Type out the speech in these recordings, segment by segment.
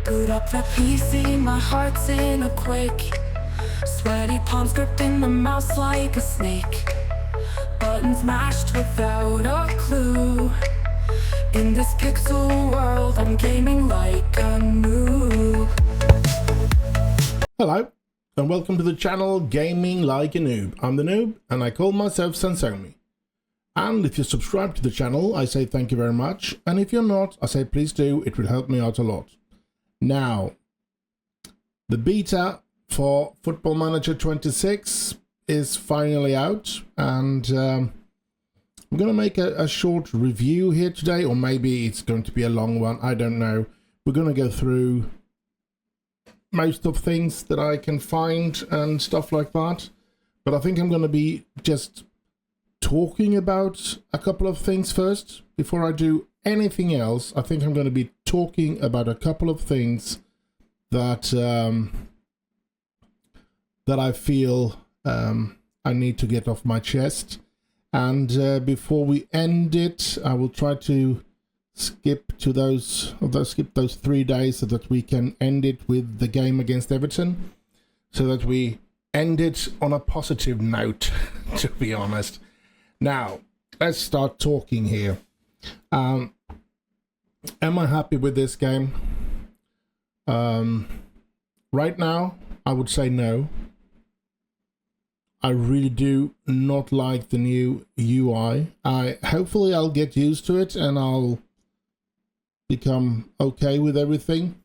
Boot up the PC, my heart's in a quake. Sweaty palms gripping the mouse like a snake. Buttons mashed without a clue. In this pixel world, I'm gaming like a noob. Hello, and welcome to the channel Gaming Like a Noob. I'm the Noob, and I call myself Sansomi. And if you're subscribed to the channel, I say thank you very much. And if you're not, I say please do, it will help me out a lot. Now, the beta for Football Manager 26 is finally out, and I'm going to make a short review here today, or maybe it's going to be a long one, I don't know. We're going to go through most of things that I can find and stuff like that, but I think I'm going to be just talking about a couple of things first before I do anything else. I think I'm going to be talking about a couple of things that that I feel I need to get off my chest, and before we end it, I will try to skip those 3 days so that we can end it with the game against Everton, so that we end it on a positive note, to be honest. Now, let's start talking here. Am I happy with this game? Right now, I would say no. I really do not like the new UI. Hopefully I'll get used to it and I'll become okay with everything.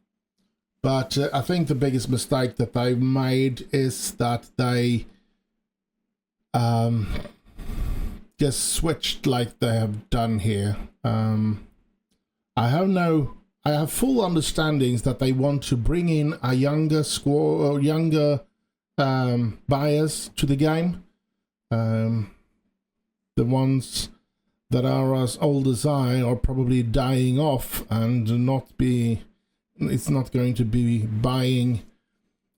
But I think the biggest mistake that they've made is that they just switched like they have done here. I have full understandings that they want to bring in a younger squad or younger buyers to the game. The ones that are as old as I are probably dying off and it's not going to be buying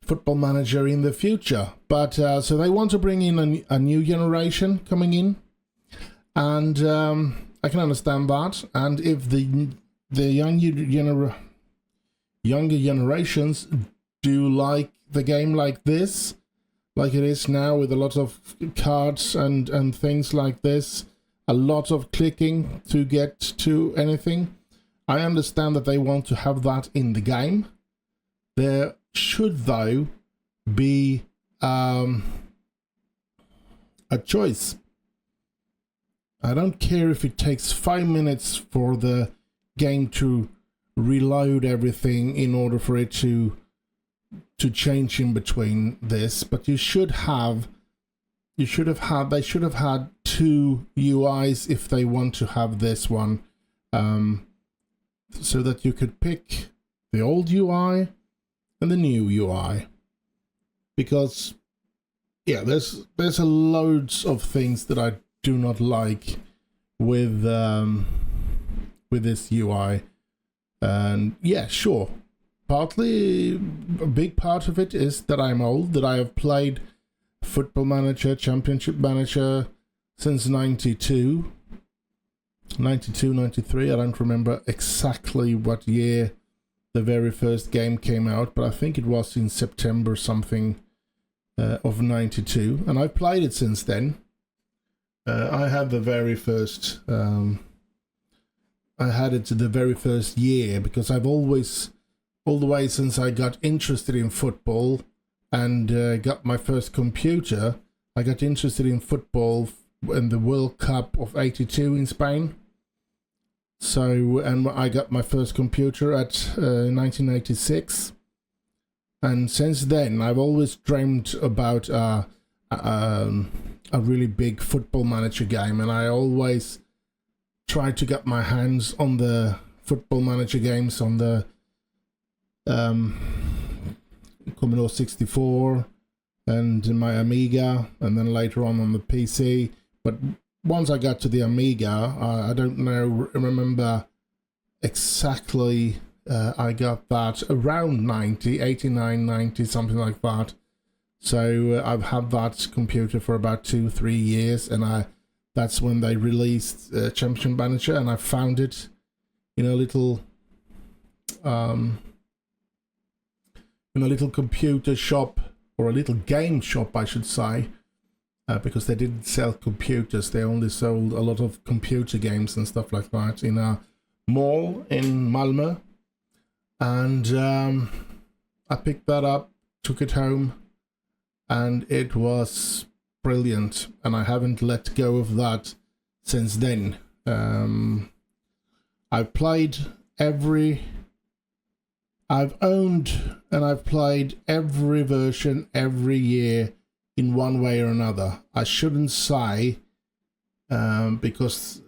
Football Manager in the future. But so they want to bring in a new generation coming in. And I can understand that, and if the younger generations do like the game like this, like it is now, with a lot of cards and things like this, a lot of clicking to get to anything, I understand that they want to have that in the game. There should, though, be a choice. I don't care if it takes 5 minutes for the game to reload everything in order for it to change in between this, but they should have had two UIs if they want to have this one, so that you could pick the old UI and the new UI, because yeah, there's a loads of things that I do not like with this UI. And yeah, sure, partly a big part of it is that I'm old, that I have played Football Manager, Championship Manager since 92, 93. I don't remember exactly what year the very first game came out, but I think it was in September something of 92, and I've played it since then. I had the very first, I had it the very first year, because I've always, all the way since I got interested in football and got my first computer, I got interested in football in the World Cup of '82 in Spain. So, and I got my first computer at 1986. And since then, I've always dreamed about a really big Football Manager game, and I always tried to get my hands on the Football Manager games on the Commodore 64 and my Amiga, and then later on the PC. But once I got to the Amiga, I don't remember exactly. I got that around 89, 90, something like that. So I've had that computer for about 2-3 years, and that's when they released Championship Manager, and I found it in a little in a little computer shop, or a little game shop, I should say, because they didn't sell computers. They only sold a lot of computer games and stuff like that in a mall in Malmö. And I picked that up, took it home, and it was brilliant. And I haven't let go of that since then. I've played I've owned and I've played every version every year in one way or another. I shouldn't say, because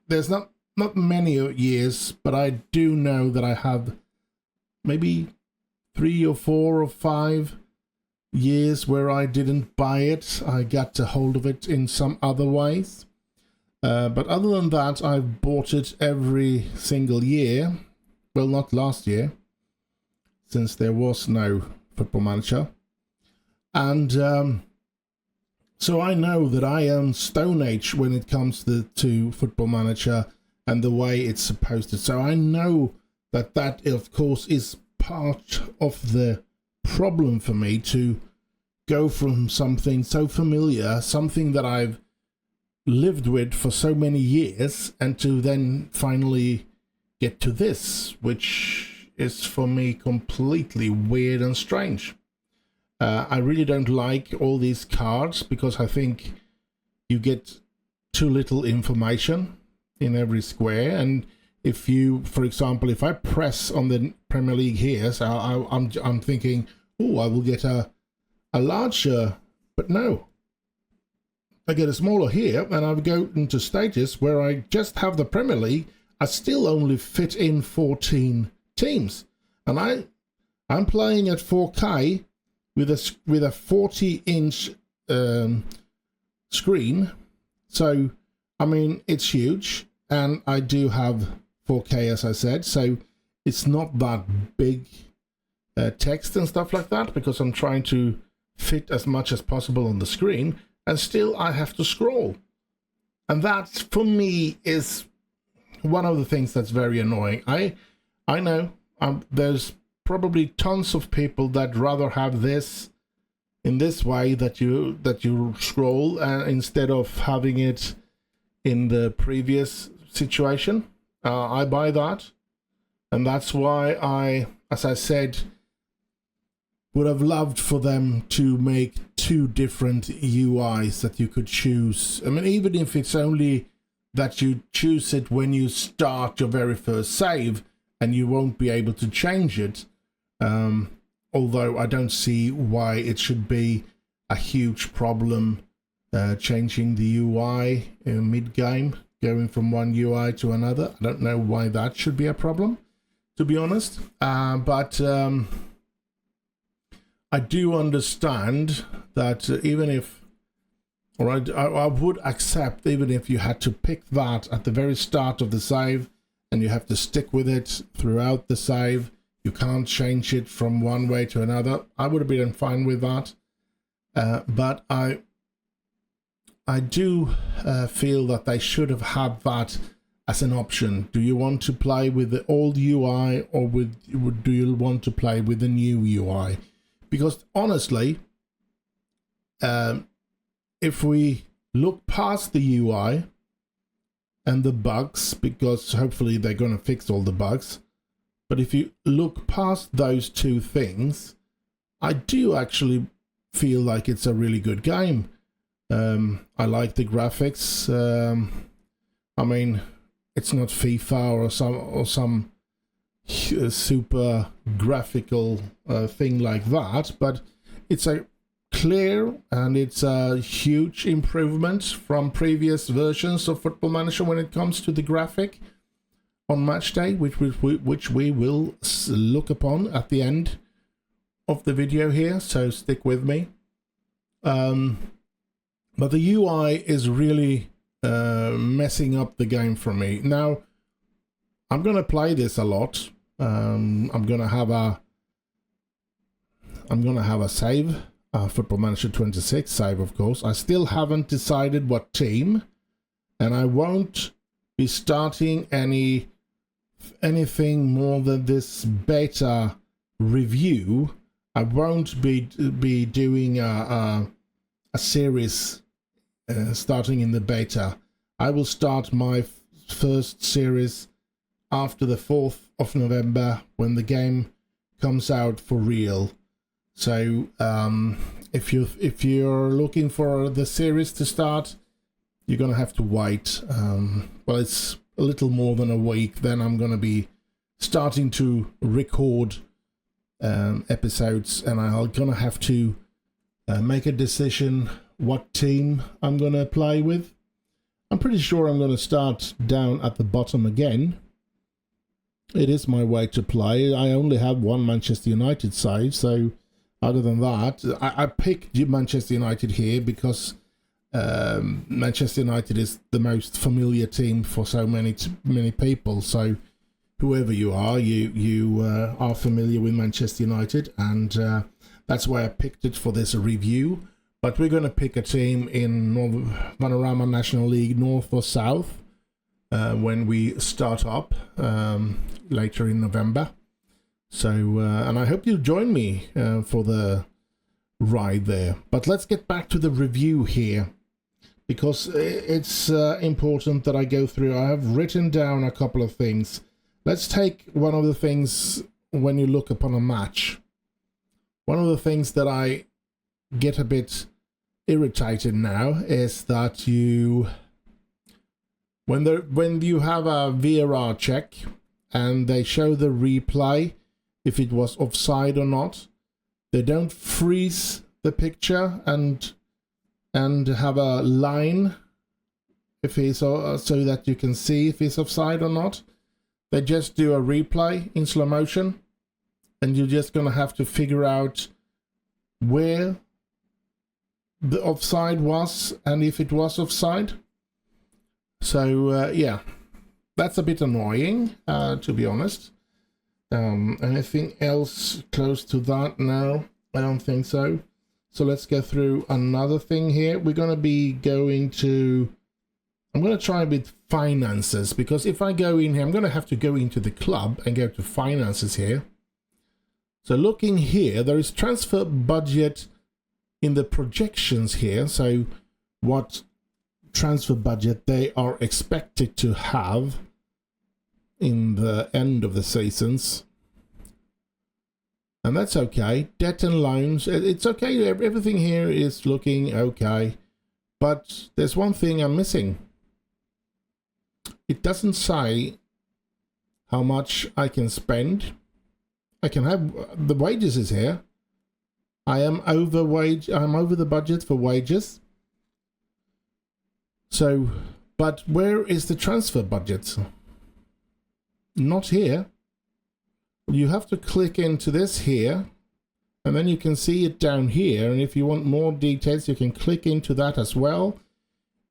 there's not many years, but I do know that I have maybe 3 or 4 or 5 years where I didn't buy it. I got a hold of it in some other ways. But other than that, I've bought it every single year. Well, not last year, since there was no Football Manager. And so I know that I am Stone Age when it comes to Football Manager and the way it's supposed to. So I know that of course, is part of the problem for me to go from something so familiar, something that I've lived with for so many years, and to then finally get to this, which is for me completely weird and strange. I really don't like all these cards because I think you get too little information in every square. And if you, for example, if I press on the Premier League here, so I'm thinking, oh, I will get a larger, but no. I get a smaller here, and I go into status where I just have the Premier League. I still only fit in 14 teams, and I'm playing at 4K with a 40-inch screen. So I mean, it's huge, and I do have 4K, as I said, so it's not that big text and stuff like that, because I'm trying to fit as much as possible on the screen, and still I have to scroll. And that, for me, is one of the things that's very annoying. I know there's probably tons of people that rather have this in this way, that you scroll instead of having it in the previous situation. I buy that, and that's why I, as I said, would have loved for them to make 2 different UIs that you could choose. I mean, even if it's only that you choose it when you start your very first save, and you won't be able to change it. Although I don't see why it should be a huge problem changing the UI in mid-game, going from one UI to another. I don't know why that should be a problem, to be honest. But I do understand that even if, or I would accept even if you had to pick that at the very start of the save, and you have to stick with it throughout the save. You can't change it from one way to another. I would have been fine with that. But I do feel that they should have had that as an option. Do you want to play with the old UI, or do you want to play with the new UI? Because honestly, if we look past the UI and the bugs, because hopefully they're going to fix all the bugs, but if you look past those 2 things, I do actually feel like it's a really good game. I like the graphics. I mean, it's not FIFA or some super graphical thing like that, but it's a clear, and it's a huge improvement from previous versions of Football Manager when it comes to the graphic on match day, which we will look upon at the end of the video here, so stick with me. But the UI is really messing up the game for me. Now, I'm going to play this a lot. I'm going to have a save, Football Manager 26 save, of course. I still haven't decided what team, and I won't be starting anything more than this beta review, I won't be doing a series starting in the beta. I will start my first series after the 4th of November when the game comes out for real. So if you're looking for the series to start, you're gonna have to wait. Well, it's a little more than a week. Then I'm gonna be starting to record episodes, and I'm gonna have to make a decision what team I'm gonna play with. I'm pretty sure I'm gonna start down at the bottom again. It is my way to play. I only have one Manchester United save, so other than that, I picked Manchester United here because Manchester United is the most familiar team for so many people. So whoever you are, you are familiar with Manchester United, and that's why I picked it for this review. But we're going to pick a team in Vanarama National League North or South when we start up later in November. So, and I hope you'll join me for the ride there. But let's get back to the review here, because it's important that I go through. I have written down a couple of things. Let's take one of the things when you look upon a match. One of the things that I get a bit irritated now is that when you have a VAR check and they show the replay, if it was offside or not, they don't freeze the picture and have a line if he's so that you can see if he's offside or not. They just do a replay in slow motion, and you're just gonna have to figure out where the offside was and if it was offside. So yeah, that's a bit annoying, to be honest. Anything else close to that? No, I don't think so. So let's go through another thing here. We're going to be going to... I'm going to try with finances, because if I go in here, I'm going to have to go into the club and go to finances here. So looking here, there is transfer budget in the projections here. So what transfer budget they are expected to have in the end of the seasons. And that's okay. Debt and loans, it's okay. Everything here is looking okay. But there's one thing I'm missing. It doesn't say how much I can spend. I can have the wages is here. I'm over the budget for wages. So, but where is the transfer budget? Not here. You have to click into this here, and then you can see it down here. And if you want more details, you can click into that as well.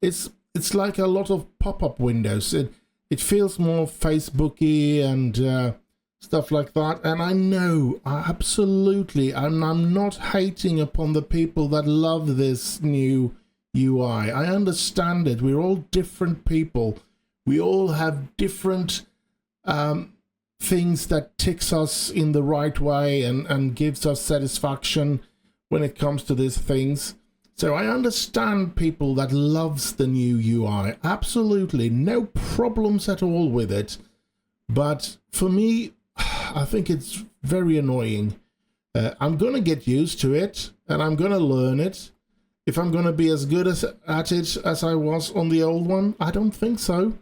It's like a lot of pop-up windows. It feels more Facebooky and stuff like that. And I know, absolutely, I'm not hating upon the people that love this new UI. I understand it. We're all different people. We all have different things that ticks us in the right way and gives us satisfaction when it comes to these things. So I understand people that loves the new UI. Absolutely, no problems at all with it. But for me, I think it's very annoying. I'm going to get used to it, and I'm going to learn it. If I'm going to be as good at it as I was on the old one, I don't think so.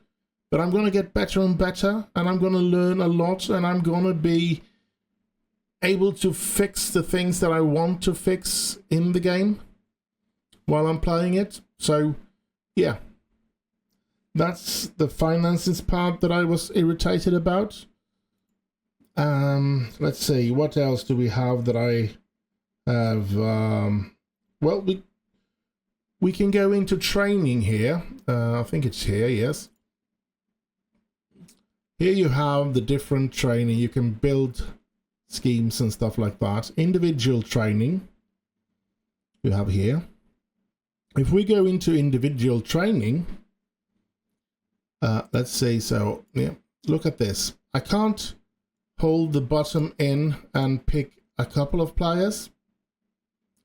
But I'm going to get better and better, and I'm going to learn a lot, and I'm going to be able to fix the things that I want to fix in the game while I'm playing it. So, yeah. That's the finances part that I was irritated about. Let's see, what else do we have that I have? Well, we can go into training here. I think it's here, yes. Here you have the different training. You can build schemes and stuff like that. Individual training you have here. If we go into individual training, let's see, so yeah, look at this. I can't hold the bottom in and pick a couple of players.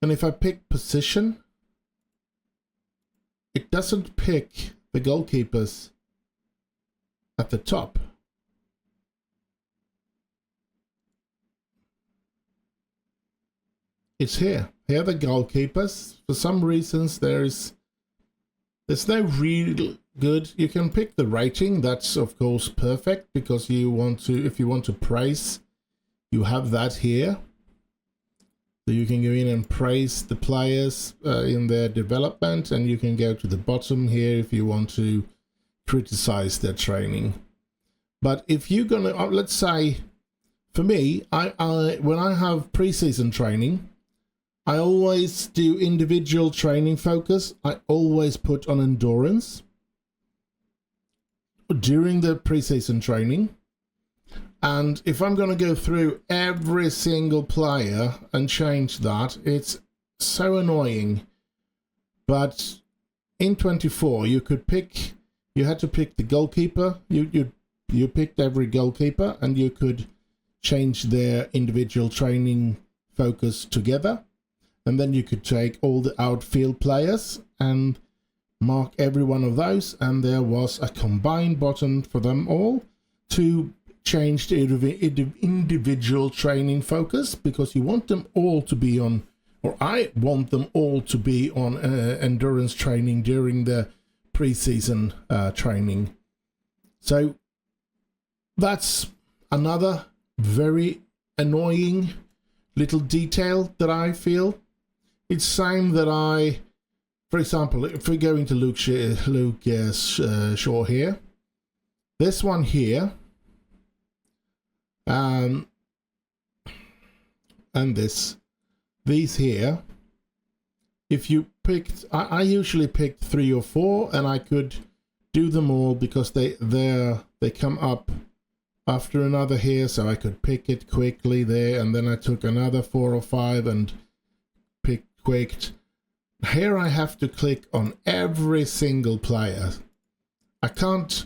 And if I pick position, it doesn't pick the goalkeepers at the top. It's here. Here are the goalkeepers. For some reasons, there's no real good. You can pick the rating. That's of course perfect because you want to, if you want to praise, you have that here. So you can go in and praise the players in their development, and you can go to the bottom here if you want to criticize their training. But if you're gonna, let's say, for me, I when I have preseason training, I always do individual training focus. I always put on endurance during the preseason training. And if I'm going to go through every single player and change that, it's so annoying. But in 24, you could pick, you had to pick the goalkeeper. You picked every goalkeeper, and you could change their individual training focus together. And then you could take all the outfield players and mark every one of those. And there was a combined button for them all to change the individual training focus, because you want them all to be on, or I want them all to be on endurance training during the preseason training. So that's another very annoying little detail that I feel. It's same that I, for example, if we go into Luke Shaw here, this one here, and these here, if you picked, I usually picked 3 or 4, and I could do them all because they come up after another here, so I could pick it quickly there, and then I took another 4 or 5 and picked. Here I have to click on every single player. I can't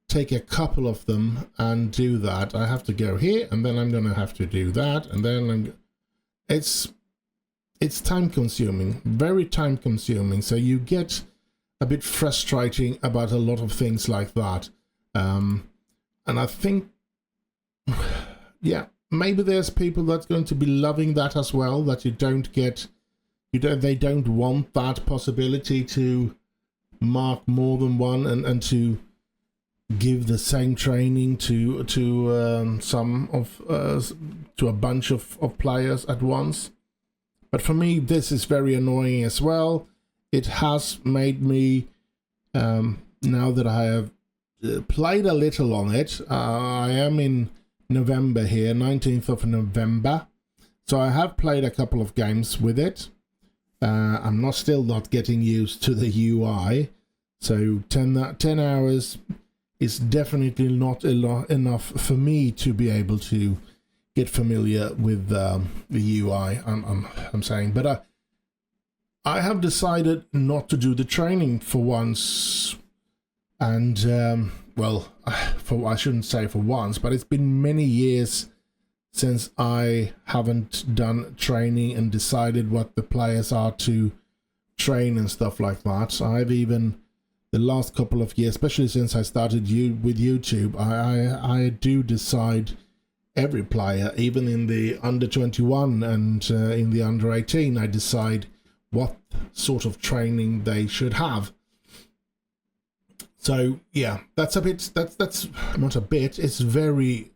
take a couple of them and do that. I have to go here, and then I'm going to have to do that, and then it's time consuming, very time consuming. So you get a bit frustrating about a lot of things like that. And I think, yeah, maybe there's people that's going to be loving that as well, that you don't get, they don't want that possibility to mark more than one and to give the same training to a bunch of players at once. But for me, this is very annoying as well. It has made me, now that I have played a little on it, I am in November here, 19th of November, so I have played a couple of games with it. I'm still not getting used to the UI, so 10 hours is definitely not enough for me to be able to get familiar with the UI. I'm saying, but I have decided not to do the training for once, and well, I shouldn't say for once, but it's been many years since I haven't done training and decided what the players are to train and stuff like that. So I've even, the last couple of years, especially since I started with YouTube, I do decide every player, even in the under 21 and in the under 18, I decide what sort of training they should have. So yeah, that's not a bit, it's very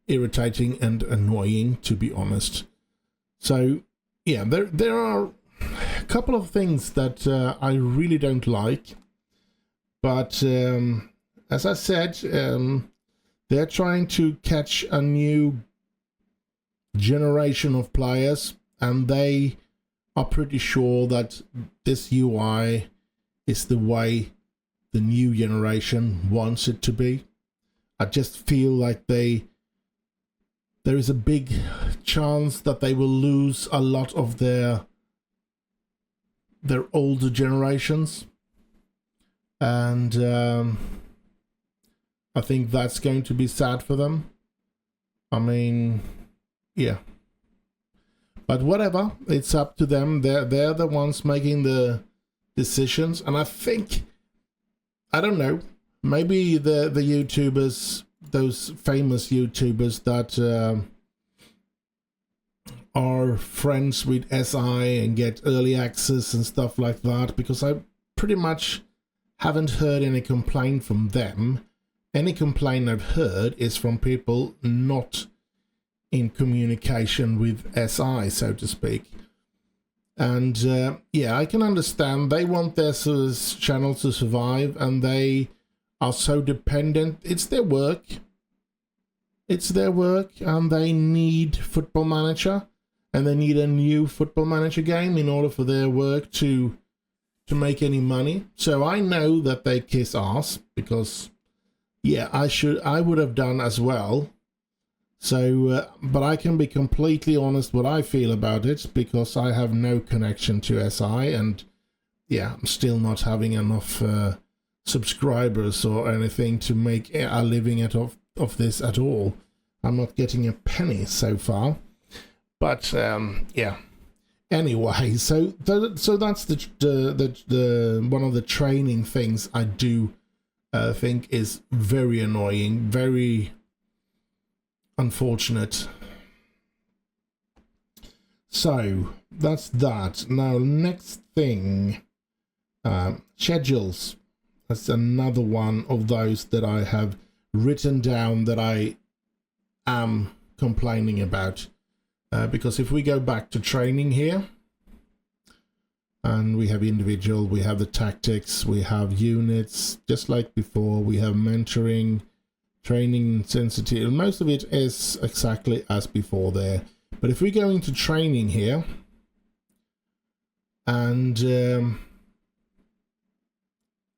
irritating and annoying, to be honest. So yeah, there are a couple of things that I really don't like, but as I said, they're trying to catch a new generation of players, and they are pretty sure that this UI is the way the new generation wants it to be. I just feel like there is a big chance that they will lose a lot of their older generations, and I think that's going to be sad for them. I mean, yeah. But whatever, it's up to them. They're the ones making the decisions, and I think, I don't know, maybe the YouTubers, those famous YouTubers that are friends with SI and get early access and stuff like that, because I pretty much haven't heard any complaint from them. Any complaint I've heard is from people not in communication with SI, so to speak. And yeah, I can understand they want their channel to survive, and they are so dependent. It's their work. It's their work, and they need Football Manager, and they need a new Football Manager game in order for their work to make any money. So I know that they kiss ass, because yeah, I would have done as well. So, but I can be completely honest what I feel about it, because I have no connection to SI, and yeah, I'm still not having enough subscribers or anything to make a living out of this at all. I'm not getting a penny so far. But yeah. Anyway, so that's the one of the training things I do think is very annoying, very unfortunate. So that's that. Now, next thing, schedules. That's another one of those that I have written down that I am complaining about. Because if we go back to training here, and we have individual, we have the tactics, we have units, just like before, we have mentoring, training intensity, and most of it is exactly as before there. But if we go into training here, and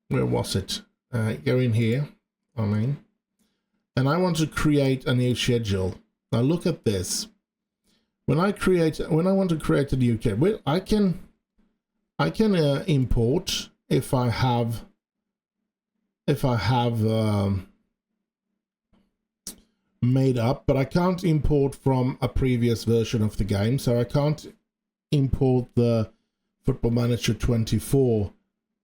where was it? Go in here, and I want to create a new schedule. Now look at this. When I want to create a new schedule, I can import if I have made up, but I can't import from a previous version of the game, so I can't import the Football Manager 24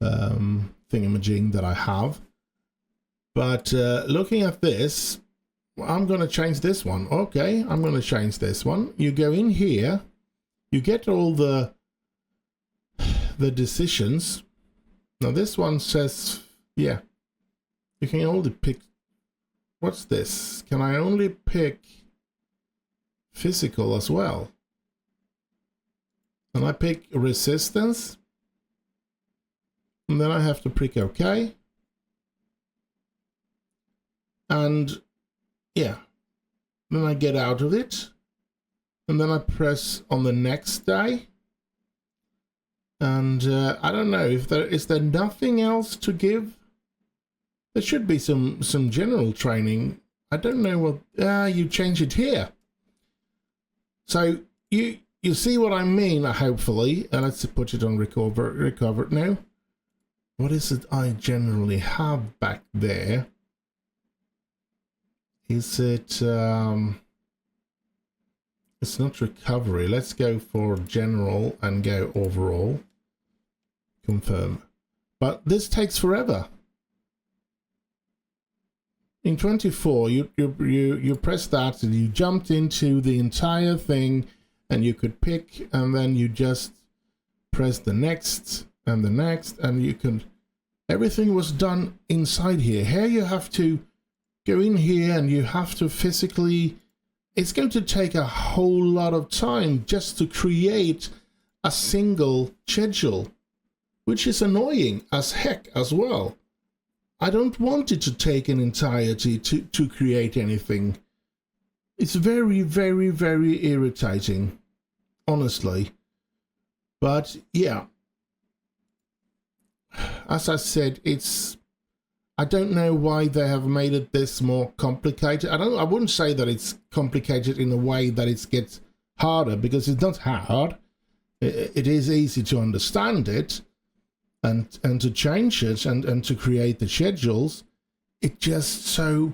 thingamajig that I have. But looking at this, I'm going to change this one. Okay, I'm going to change this one. You go in here, you get all the decisions. Now this one says, yeah, you can only pick, what's this? Can I only pick physical as well? And I pick resistance, and then I have to pick OK. And yeah, then I get out of it, and then I press on the next day. And I don't know if is there nothing else to give. There should be some general training. I don't know what. You change it here. So you see what I mean. Hopefully, let's put it on recover now. What is it I generally have back there? Is it? It's not recovery. Let's go for general and go overall. Confirm. But this takes forever. In 24, you press that and you jumped into the entire thing, and you could pick, and then you just press the next and the next, and you can. Everything was done inside here. Here you have to go in here, and you have to physically. It's going to take a whole lot of time just to create a single schedule, which is annoying as heck as well. I don't want it to take an entirety to create anything. It's very, very, very irritating, honestly. But yeah, as I said, I don't know why they have made it this more complicated. I wouldn't say that it's complicated in a way that it gets harder, because it's not hard. It is easy to understand it. And to change it and to create the schedules, it's just so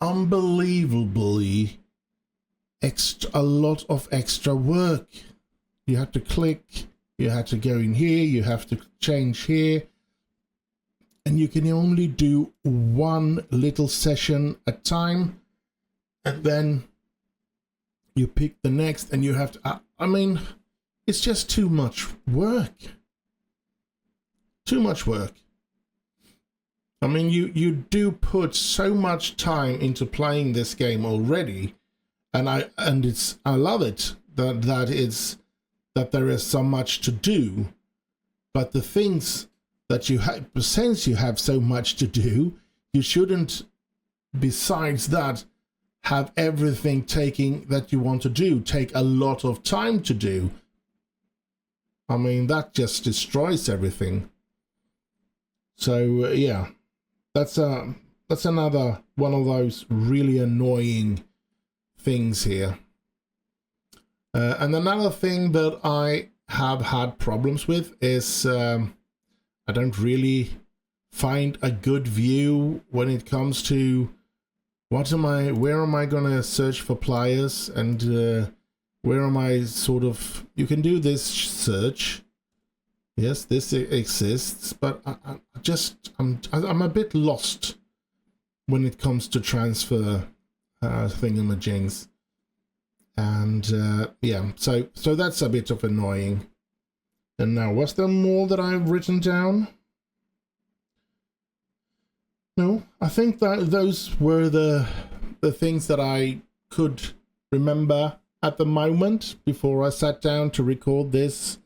unbelievably a lot of extra work. You have to click, you have to go in here, you have to change here, and you can only do one little session at a time, and then you pick the next, and you have to, I mean, it's just too much work. Too much work. I mean, you do put so much time into playing this game already, and I love it that there is so much to do, but the things that you have, since you have so much to do, you shouldn't, besides that, have everything that you want to do take a lot of time to do. I mean, that just destroys everything. So yeah, that's another one of those really annoying things here. And another thing that I have had problems with is I don't really find a good view when it comes to where am I gonna search for pliers, and where am I sort of, you can do this search. Yes, this exists, but I'm a bit lost when it comes to transfer thingamajigs, and yeah, so that's a bit of annoying. And now, was there more that I've written down? No, I think that those were the things that I could remember at the moment before I sat down to record this.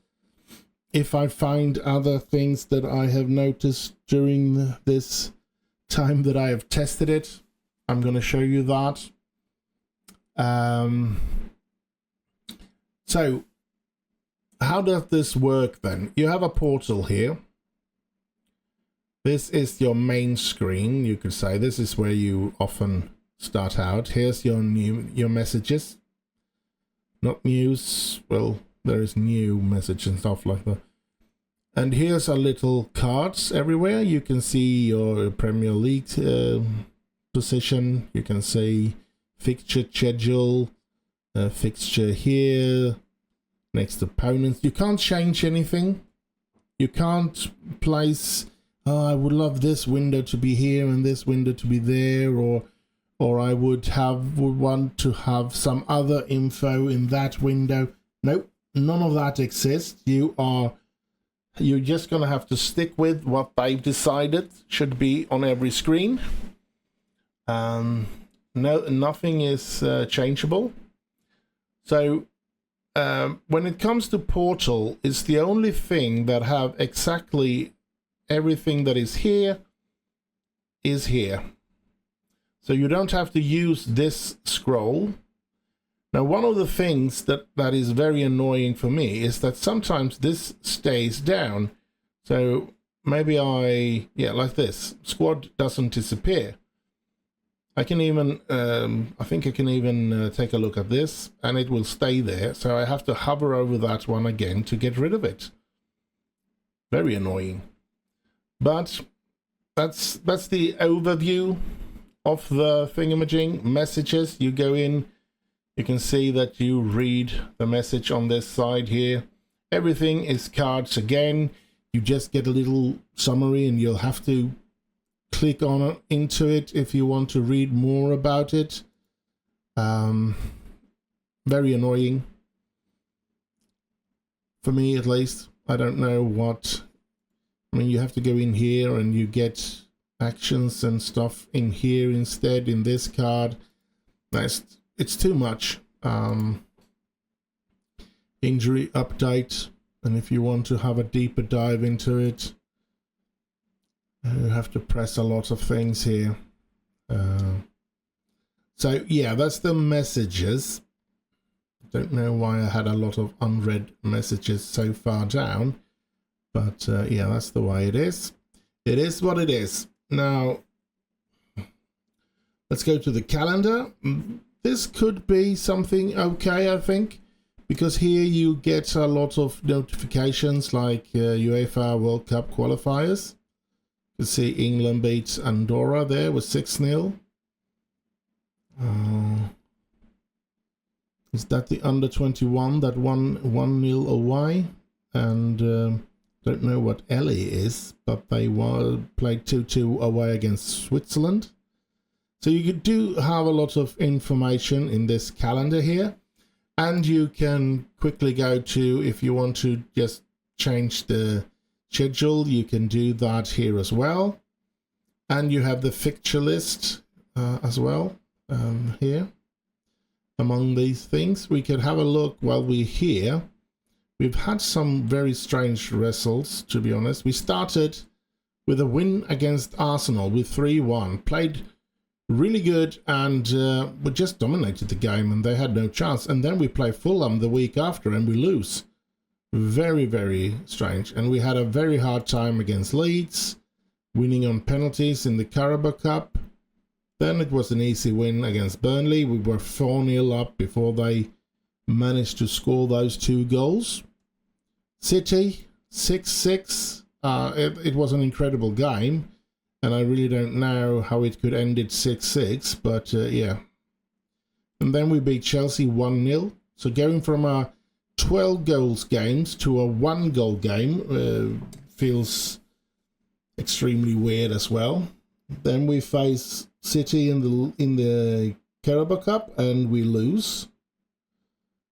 If I find other things that I have noticed during this time that I have tested it, I'm going to show you that. So, how does this work then? You have a portal here. This is your main screen, you could say. This is where you often start out. Here's your messages. Not news. Well, there is new message and stuff like that. And here's a little cards everywhere. You can see your Premier League position. You can see fixture schedule, fixture here, next opponents. You can't change anything. You can't place, oh, I would love this window to be here and this window to be there, or I would want to have some other info in that window. Nope, none of that exists. You're just gonna have to stick with what they've decided should be on every screen. No, nothing is changeable. So when it comes to Portal, it's the only thing that have exactly everything that is here. So you don't have to use this scroll. Now, one of the things that is very annoying for me is that sometimes this stays down. So maybe like this, squad doesn't disappear. I can even, I think I can even take a look at this, and it will stay there. So I have to hover over that one again to get rid of it. Very annoying. But that's the overview of the thingamajig. Messages, you go in, you can see that you read the message on this side here. Everything is cards again. You just get a little summary, and you'll have to click on into it if you want to read more about it. Very annoying. For me, at least. I don't know what... I mean, you have to go in here and you get actions and stuff in here instead, in this card. It's too much. Injury update, and if you want to have a deeper dive into it, you have to press a lot of things here. So yeah, that's the messages. Don't know why I had a lot of unread messages so far down, but yeah, that's the way it is. It is what it is. Now, let's go to the calendar. This could be something okay, I think, because here you get a lot of notifications like UEFA World Cup qualifiers. You can see England beats Andorra there with 6-0. Is that the under 21 that won 1-0 away? And don't know what Ellie is, but they played 2-2 away against Switzerland. So you do have a lot of information in this calendar here, and you can quickly go to, if you want to just change the schedule, you can do that here as well. And you have the fixture list as well here. Among these things, we can have a look while we're here. We've had some very strange results, to be honest. We started with a win against Arsenal with 3-1. Played really good, and we just dominated the game, and they had no chance. And then we play Fulham the week after, and we lose. Very, very strange. And we had a very hard time against Leeds, winning on penalties in the Carabao Cup. Then it was an easy win against Burnley. We were 4-0 up before they managed to score those 2 goals. City, 6-6. It was an incredible game, and I really don't know how it could end it 6-6, but yeah. And then we beat Chelsea 1-0. So going from a 12 goals games to a 1-goal game feels extremely weird as well. Then we face City in the Carabao Cup, and we lose.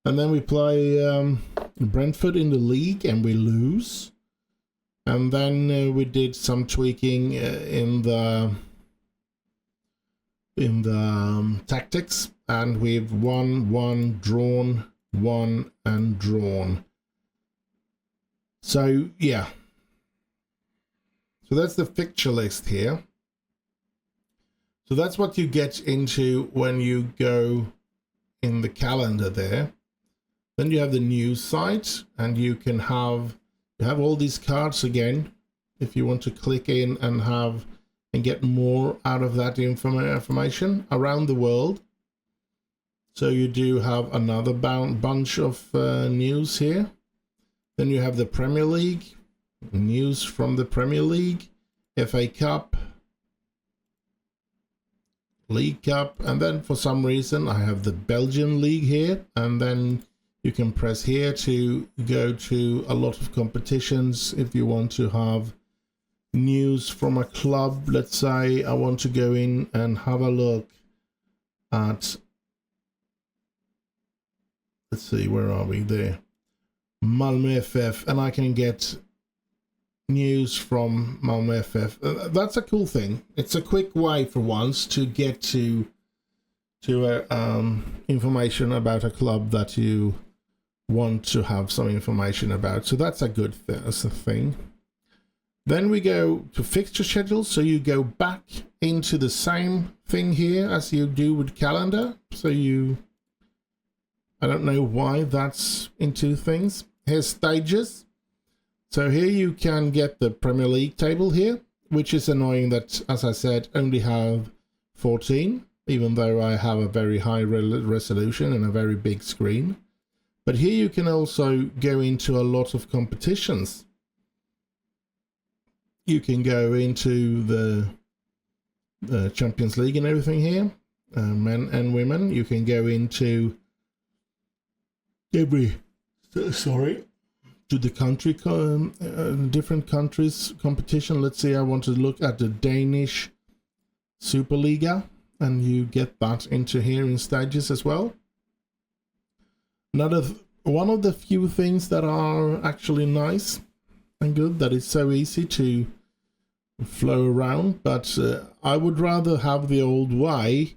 And then we play Brentford in the league, and we lose. And then we did some tweaking in the tactics, and we've won, drawn, won, and drawn. So yeah. So that's the fixture list here. So that's what you get into when you go in the calendar there. Then you have the news site, and you can have all these cards again if you want to click in and get more out of that information around the world. So you do have another bunch of news here. Then you have the Premier League, news from the Premier League, FA Cup, League Cup, and then for some reason I have the Belgian League here, and then you can press here to go to a lot of competitions if you want to have news from a club. Let's say I want to go in and have a look at, let's see, where are we there? Malmö FF, and I can get news from Malmö FF. That's a cool thing. It's a quick way for once to get to information about a club that you want to have some information about. So that's a good thing. Then we go to fixture schedules. So you go back into the same thing here as you do with calendar. So I don't know why that's in 2 things. Here's stages. So here you can get the Premier League table here, which is annoying that, as I said, only have 14, even though I have a very high resolution and a very big screen. But here you can also go into a lot of competitions. You can go into the Champions League and everything here, men and women. You can go into to the country, different countries competition. Let's say I want to look at the Danish Superliga, and you get that into here in stages as well. One of the few things that are actually nice and good, that it's so easy to flow around, but I would rather have the old way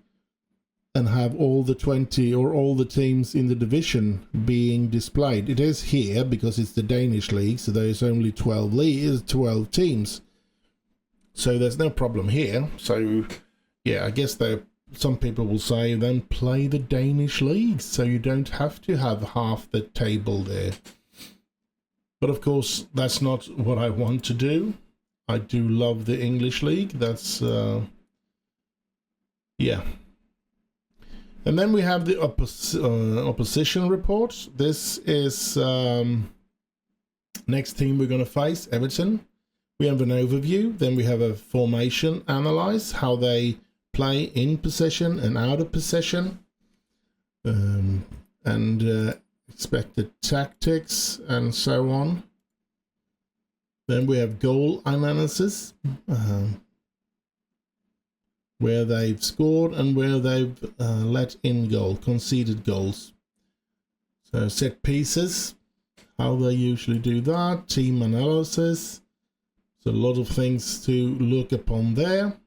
and have all the 20 or all the teams in the division being displayed. It is here because it's the Danish league, so there's only 12 teams. So there's no problem here. So yeah, I guess some people will say then play the Danish league, so you don't have to have half the table there. But of course, that's not what I want to do. I do love the English league. That's yeah. And then we have the opposition report. This is next team we're going to face, Everton. We have an overview. Then we have a formation analyze, how they play in possession and out of possession, and expected tactics and so on. Then we have goal analysis, where they've scored and where they've let in goal, conceded goals. So set pieces, how they usually do that, team analysis. So a lot of things to look upon there.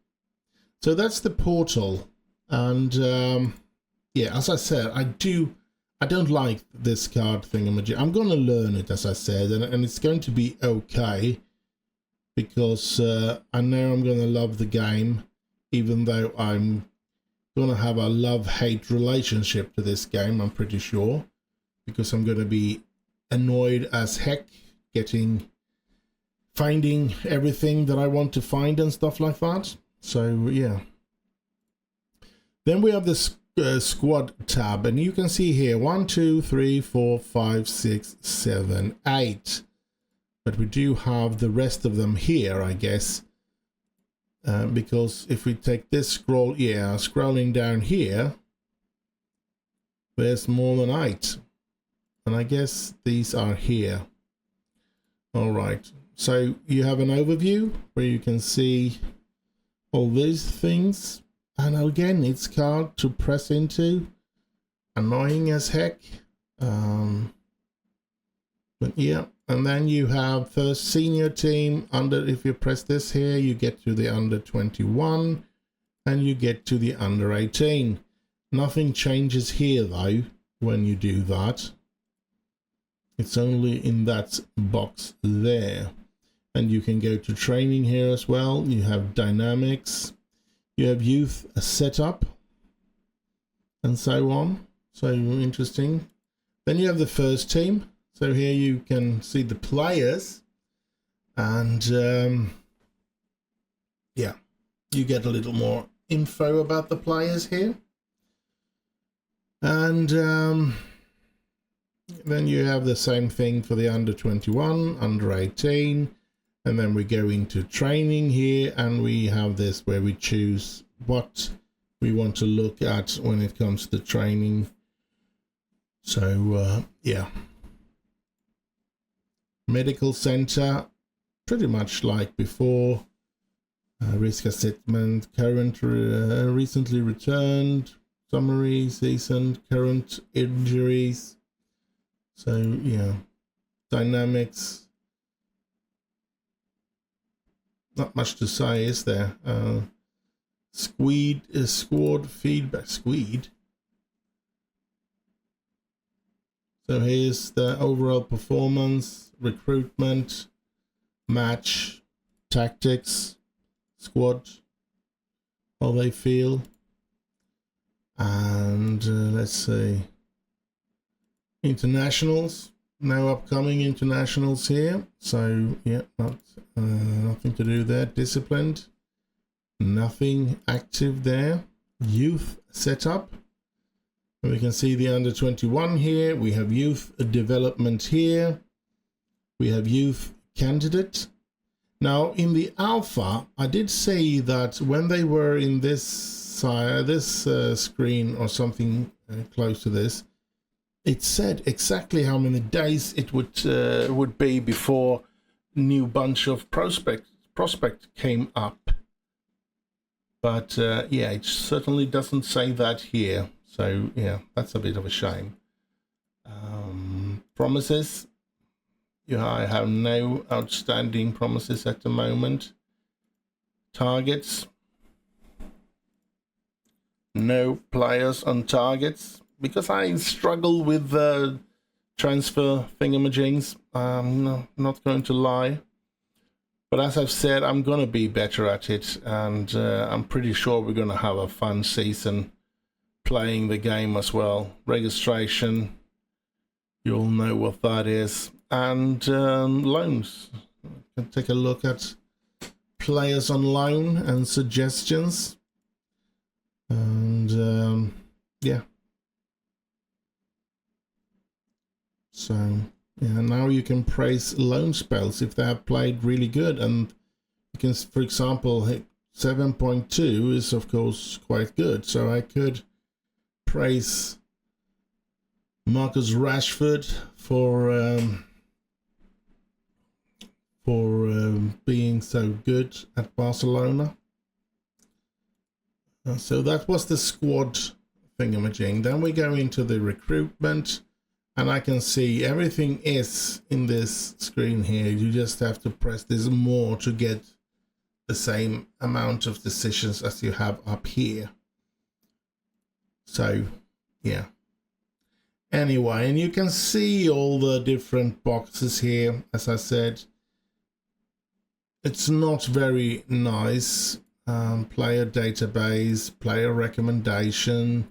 So that's the portal. And yeah, as I said, I don't like this card thingamajig. I'm going to learn it, as I said, and it's going to be okay, because I know I'm going to love the game, even though I'm going to have a love-hate relationship to this game, I'm pretty sure, because I'm going to be annoyed as heck finding everything that I want to find and stuff like that. So yeah. Then we have this squad tab, and you can see here 1, 2, 3, 4, 5, 6, 7, 8. But we do have the rest of them here, I guess, because if we take this scrolling down here, there's more than 8, and I guess these are here. All right, so you have an overview where you can see all these things. And again, it's hard to press into, annoying as heck. But yeah, and then you have first senior team under. If you press this here, you get to the under 21, and you get to the under 18. Nothing changes here though when you do that. It's only in that box there, and you can go to training here as well. You have dynamics. You have youth setup and so on. So interesting. Then you have the first team. So here you can see the players, and yeah, you get a little more info about the players here. And then you have the same thing for the under 21, under 18. And then we go into training here, and we have this where we choose what we want to look at when it comes to training. So yeah, medical center, pretty much like before. Risk assessment, current, recently returned, summary, season, current injuries. So yeah, dynamics. Not much to say, is there? Squad feedback. Squid. So here's the overall performance, recruitment, match, tactics, squad, how they feel, and let's see, internationals. No upcoming internationals here, so yeah, nothing to do there. Disciplined, nothing active there. Youth setup, and we can see the under 21 here. We have youth development here. We have youth candidate. Now in the alpha, I did say that when they were in this screen or something close to this, it said exactly how many days it would be before new bunch of prospect came up. But yeah, it certainly doesn't say that here. So yeah, that's a bit of a shame. Promises. Yeah, I have no outstanding promises at the moment. Targets. No players on targets. Because I struggle with transfer thingamajigs, I'm not going to lie. But as I've said, I'm going to be better at it, and I'm pretty sure we're going to have a fun season playing the game as well. Registration, you'll know what that is. And loans. You can take a look at players on loan and suggestions. And yeah. So yeah, now you can praise loan spells if they have played really good, and you can, for example, 7.2 is of course quite good. So I could praise Marcus Rashford for being so good at Barcelona. So that was the squad thingamajig. Then we go into the recruitment, and I can see everything is in this screen here. You just have to press this more to get the same amount of decisions as you have up here. So yeah. Anyway, and you can see all the different boxes here. As I said, it's not very nice. Player database, player recommendation,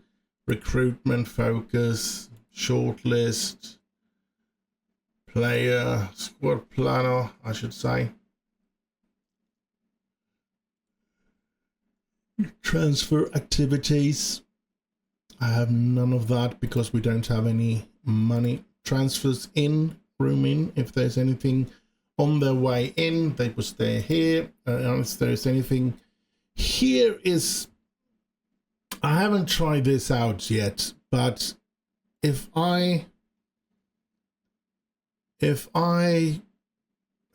recruitment focus, shortlist, player squad planner, I should say. Transfer activities. I have none of that because we don't have any money. Transfers in, room in, if there's anything on their way in, they will stay here. If there's anything here is, I haven't tried this out yet, but if I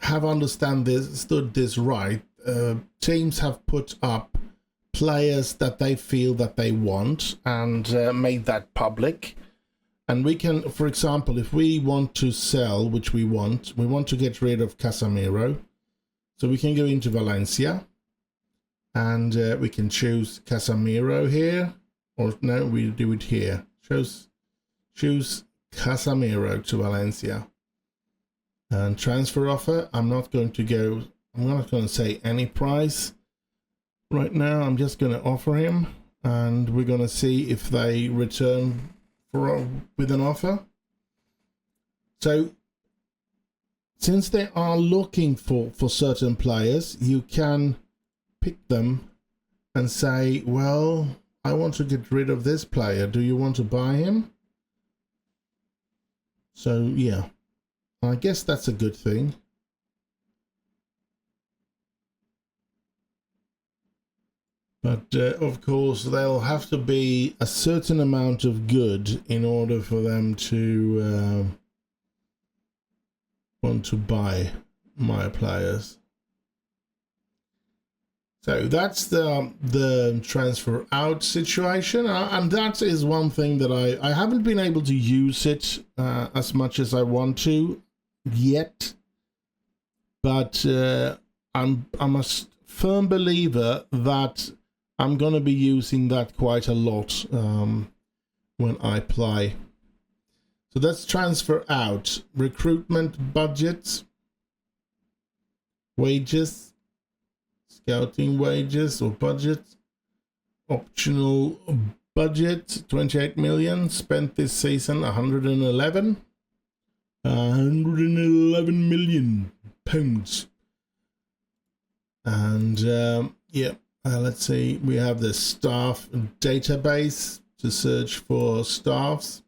have understood this right, teams have put up players that they feel that they want and made that public. And we can, for example, if we want to sell, which we want to get rid of Casemiro, so we can go into Valencia and we can choose Casemiro here, or no, we do it here. Choose Casemiro to Valencia. And transfer offer, I'm not going to say any price right now. I'm just going to offer him, and we're going to see if they return with an offer. So since they are looking for certain players, you can pick them and say, well, I want to get rid of this player. Do you want to buy him? So yeah, I guess that's a good thing. But of course, there'll have to be a certain amount of good in order for them to want to buy my players. So that's the transfer out situation, and that is one thing that I haven't been able to use it as much as I want to yet. But I'm a firm believer that I'm going to be using that quite a lot when I play. So that's transfer out, recruitment budgets, wages, scouting wages or budget, optional budget 28 million, spent this season 111 million pounds. And yeah. Let's see, we have the staff database to search for staffs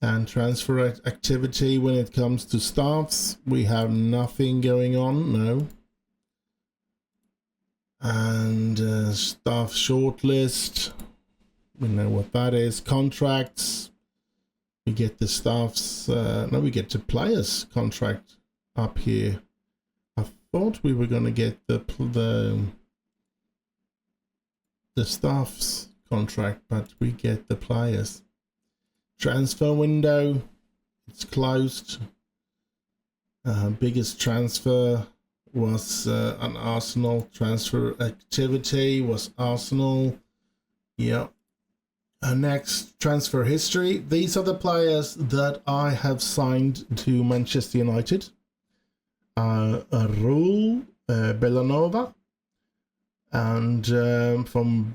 and transfer activity. When it comes to staffs, we have nothing going on, no. And staff shortlist, we know what that is. Contracts, we get the staffs, no, we get the players contract up here. I thought we were going to get the staff's contract, but we get the players. Transfer window, it's closed. Biggest transfer was an Arsenal. Transfer activity was Arsenal. Yeah. Next, transfer history. These are the players that I have signed to Manchester United. Raul Bellanova. And from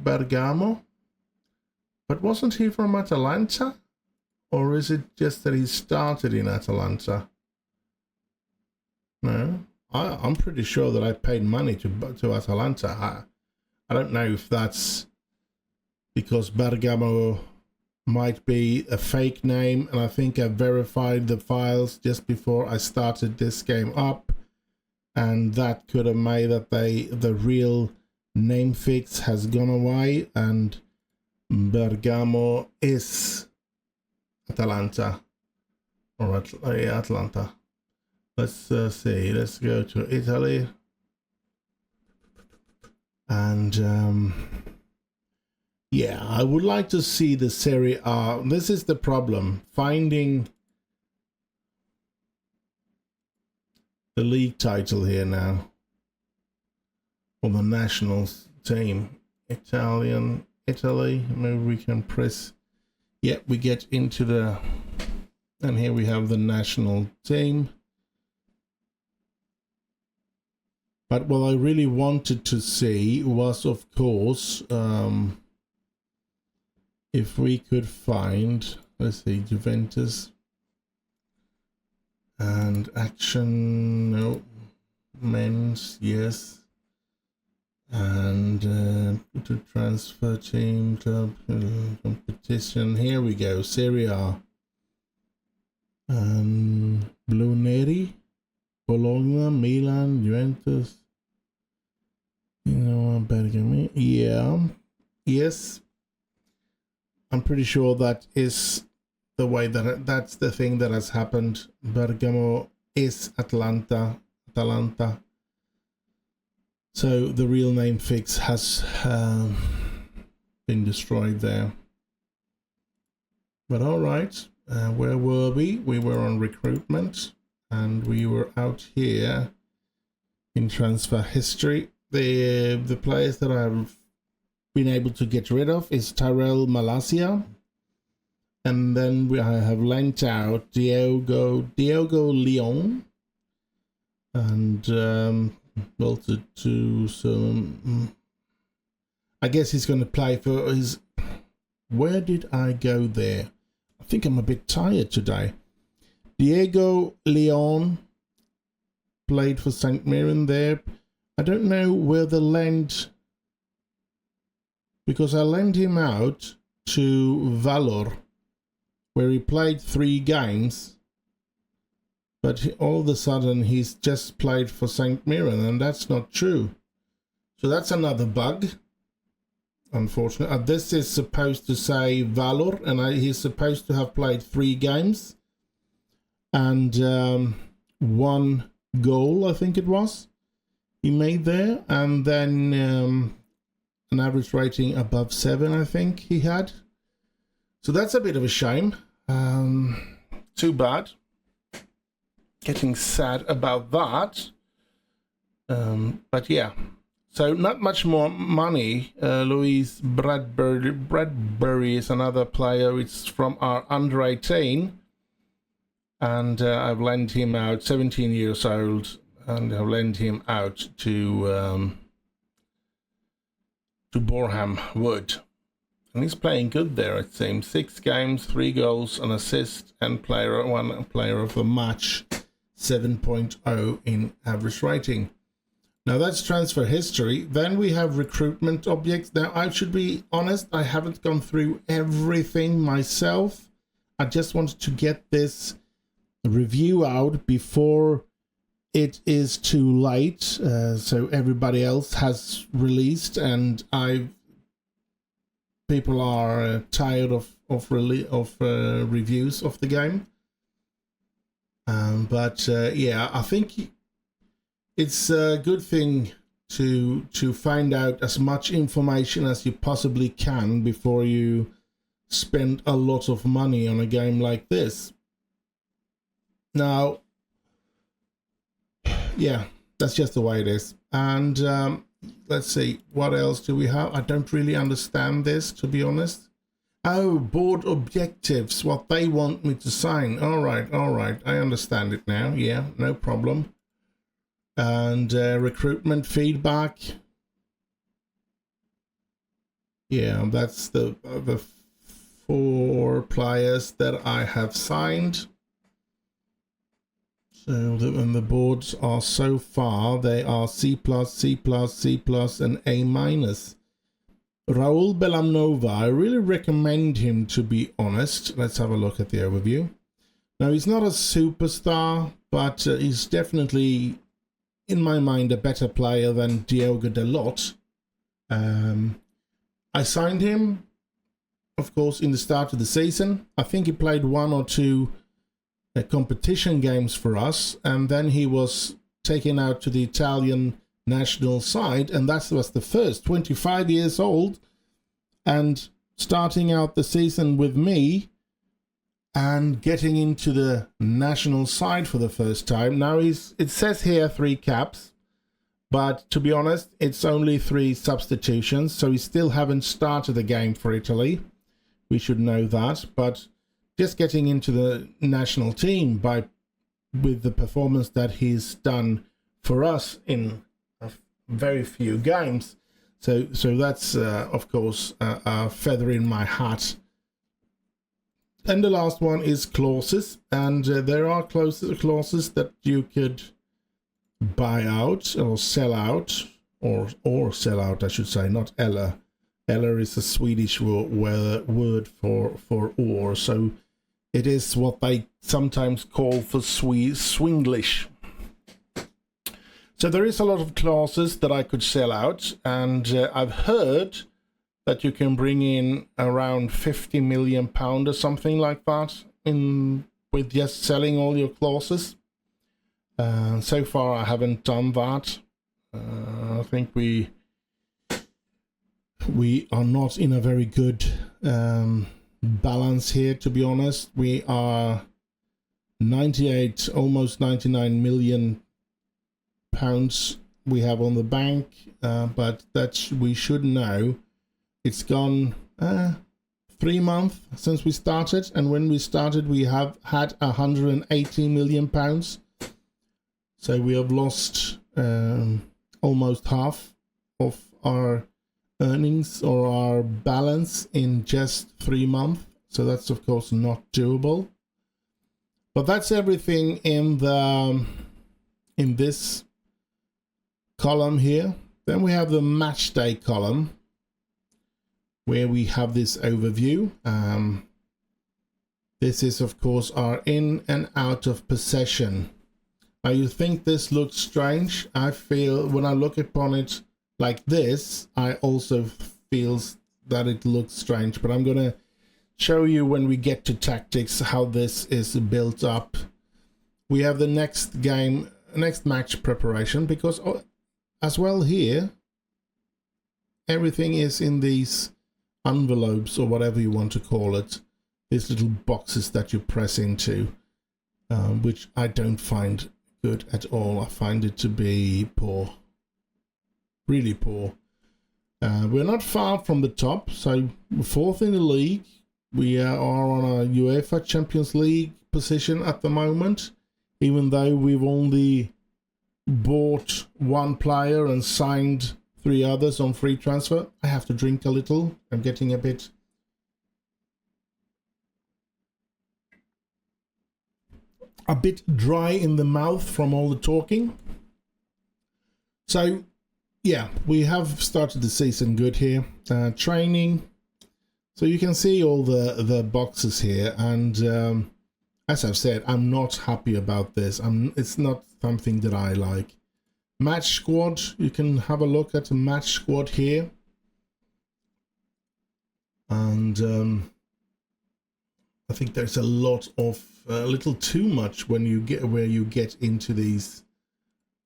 Bergamo. But wasn't he from Atalanta? Or is it just that he started in Atalanta? No, I'm pretty sure that I paid money to Atalanta. I don't know if that's because Bergamo might be a fake name, and I think I verified the files just before I started this game up. and that could have made that the real name fix has gone away, and Bergamo is Atalanta, or Atlanta. Let's see. Let's go to Italy, and yeah, I would like to see the Serie A. This is the problem, finding the league title here now, or the national team. Italy, maybe we can press. Yeah, we get into the, and here we have the national team. But what I really wanted to see was, of course, if we could find, let's see, Juventus and Action, no, men's, yes, and to transfer team, club, competition. Here we go, Serie A. Blue Neri, Bologna, Milan, Juventus. You know, Bergamo. Yeah, yes. I'm pretty sure that is the way that's the thing that has happened. Bergamo is Atalanta. So the real name fix has been destroyed there. But all right, where were we? We were on recruitment, and we were out here in transfer history. The players that I've been able to get rid of is Tyrell Malacia, and then I have lent out Diogo Leon, and well, to some, I guess he's going to play for his. Where did I go there? I think I'm a bit tired today. Diego Leon played for St. Mirren there. I don't know where the lend, because I lent him out to Valor, where he played 3 games, but all of a sudden he's just played for St. Mirren, and that's not true. So that's another bug, unfortunately. This is supposed to say Valor, and he's supposed to have played 3 games and 1 goal, I think it was, he made there, and then an average rating above 7, I think he had. So that's a bit of a shame. Too bad. Getting sad about that. But yeah, so not much more money. Louise Bradbury is another player. It's from our under 18, and I've lent him out, 17 years old, and I've lent him out to Boreham Wood, and he's playing good there. It seems 6 games, 3 goals, an assist, and one player of the match, 7.0 in average rating. Now that's transfer history. Then we have recruitment objects. Now I should be honest, I haven't gone through everything myself. I just wanted to get this review out before it is too late, so everybody else has released, and people are tired of reviews of the game. But yeah, I think it's a good thing to find out as much information as you possibly can before you spend a lot of money on a game like this. Now, yeah, that's just the way it is. And let's see, what else do we have? I don't really understand this, to be honest. Oh, board objectives, what they want me to sign. All right, I understand it now. Yeah, no problem. And recruitment feedback. Yeah, that's the 4 players that I have signed. So and the boards are so far, they are C+, C+, C+, and A-. Raul Belanova, I really recommend him, to be honest. Let's have a look at the overview. Now, he's not a superstar, but he's definitely in my mind, a better player than Diogo Dalot. I signed him, of course, in the start of the season. I think he played 1 or 2 competition games for us, and then he was taken out to the Italian national side, and that was the first. 25 years old, and starting out the season with me and getting into the national side for the first time. Now it says here 3 caps, but to be honest, it's only 3 substitutions, so he still haven't started the game for Italy. We should know that, but just getting into the national team with the performance that he's done for us in very few games. So that's of course a feather in my hat. And the last one is clauses, and there are clauses that you could buy out or sell out, or sell out, I should say, not Eller. Eller is a Swedish word for or, so it is what they sometimes call for Swinglish. So there is a lot of clauses that I could sell out, and I've heard that you can bring in around £50 million or something like that with just selling all your clauses. So far I haven't done that. I think we are not in a very good balance here, to be honest. We are 98, almost 99 million pounds we have on the bank, but that we should know. It's gone 3 months since we started, and when we started we have had 180 million pounds. So we have lost almost half of our earnings or our balance in just 3 months. So that's of course not doable. But that's everything in this column here. Then we have the match day column, where we have this overview. This is of course our in and out of possession. Now you think this looks strange. I feel when I look upon it like this, I also feel that it looks strange, but I'm gonna show you when we get to tactics how this is built up. We have the next match preparation, because as well here everything is in these envelopes, or whatever you want to call it, these little boxes that you press into, which I don't find good at all. I find it to be poor, really poor. We're not far from the top, so we're 4th in the league. We are on a UEFA Champions League position at the moment, even though we've only bought 1 player and signed 3 others on free transfer. I have to drink a little. I'm getting a bit dry in the mouth from all the talking. So yeah, we have started the season good here. Training. So you can see all the boxes here, and as I've said, I'm not happy about this. It's not something that I like. Match squad, you can have a look at the match squad here, and I think there's a lot of a little too much when you get into these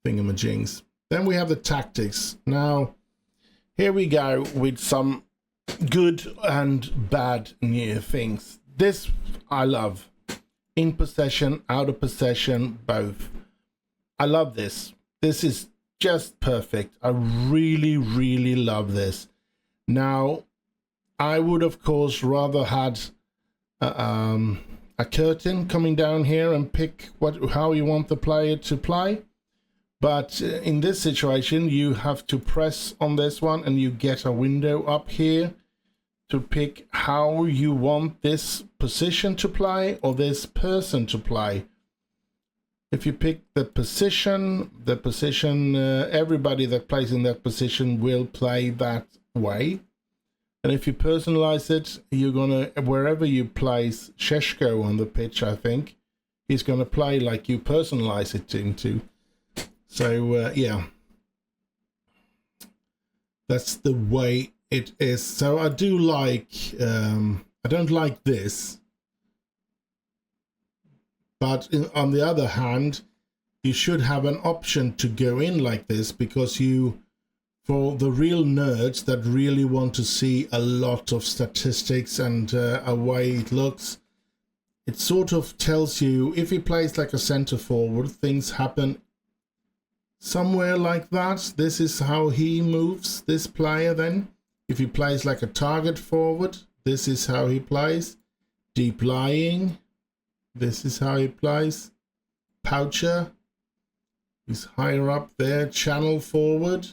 thingamajigs. Then we have the tactics. Now here we go with some good and bad new things. This I love. In possession, out of possession, both. I love this. This is just perfect. I really, really love this. Now, I would of course rather had a curtain coming down here and pick how you want the player to play. But in this situation, you have to press on this one and you get a window up here to pick how you want this position to play or this person to play. If you pick the position, everybody that plays in that position will play that way. And if you personalize it, you're gonna, wherever you place Sheshko on the pitch, I think, he's gonna play like you personalize it into. So yeah, that's the way it is. So I do like, I don't like this, but on the other hand, you should have an option to go in like this, because you, for the real nerds that really want to see a lot of statistics and a way it looks, it sort of tells you if he plays like a center forward, things happen somewhere like that. This is how he moves, this player. Then if he plays like a target forward, this is how he plays. Deep lying, this is how he plays. Poucher, he's higher up there. Channel forward,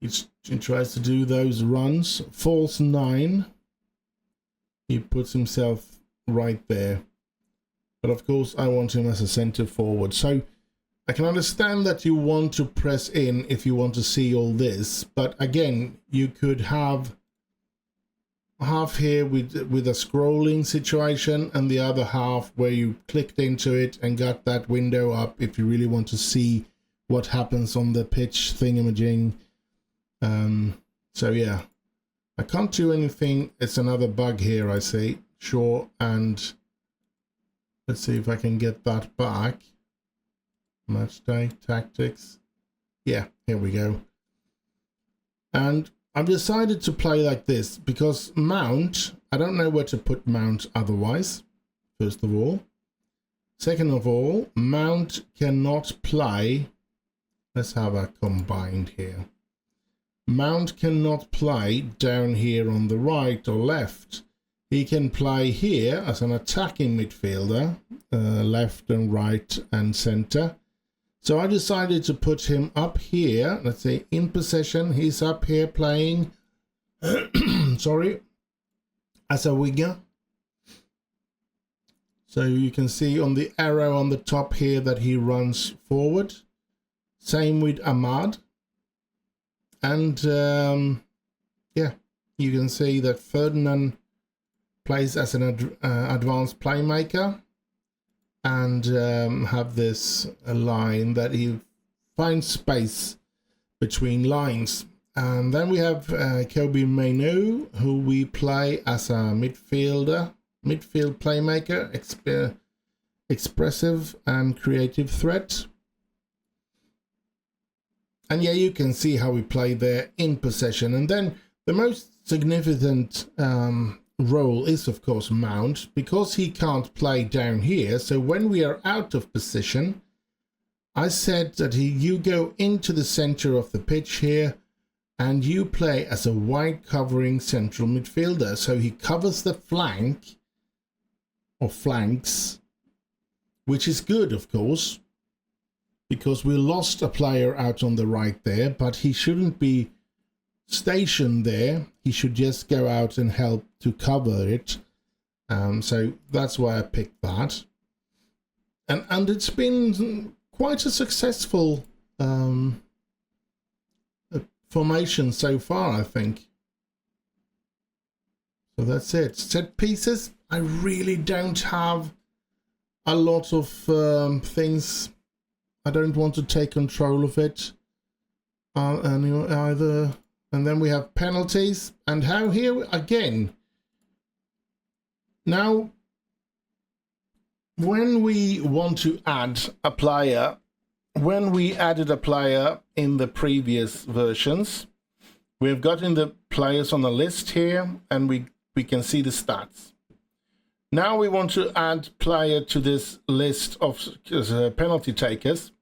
he tries to do those runs. False 9, he puts himself right there. But of course I want him as a center forward. So I can understand that you want to press in if you want to see all this, but again, you could have half here with a scrolling situation, and the other half where you clicked into it and got that window up if you really want to see what happens on the pitch thingamajig. So yeah, I can't do anything. It's another bug here, I see. Sure, and let's see if I can get that back. Match day tactics. Yeah, here we go. And I've decided to play like this because mount, I don't know where to put mount otherwise, first of all. Second of all, mount cannot play. Let's have a combined here. Mount cannot play down here on the right or left. He can play here as an attacking midfielder, left and right and center. So I decided to put him up here. Let's say in possession. He's up here playing, sorry, as a winger. So you can see on the arrow on the top here that he runs forward. Same with Ahmad. And yeah, you can see that Ferdinand plays as an advanced playmaker. And have this line that he finds space between lines. And then we have Kobe Mainu, who we play as a midfield playmaker, expressive and creative threat. And yeah, you can see how we play there in possession. And then the most significant role is of course mount, because he can't play down here. So when we are out of position, I said that you go into the center of the pitch here and you play as a wide covering central midfielder. So he covers the flank or flanks, which is good of course, because we lost a player out on the right there, but he shouldn't be stationed there. He should just go out and help to cover it. So that's why I picked that. And it's been quite a successful formation so far, I think. So that's it. Set pieces, I really don't have a lot of things. I don't want to take control of it either. And then we have penalties, and how here again. Now, when we want to add a player, when we added a player in the previous versions, we've gotten the players on the list here, and we can see the stats. Now we want to add player to this list of penalty takers.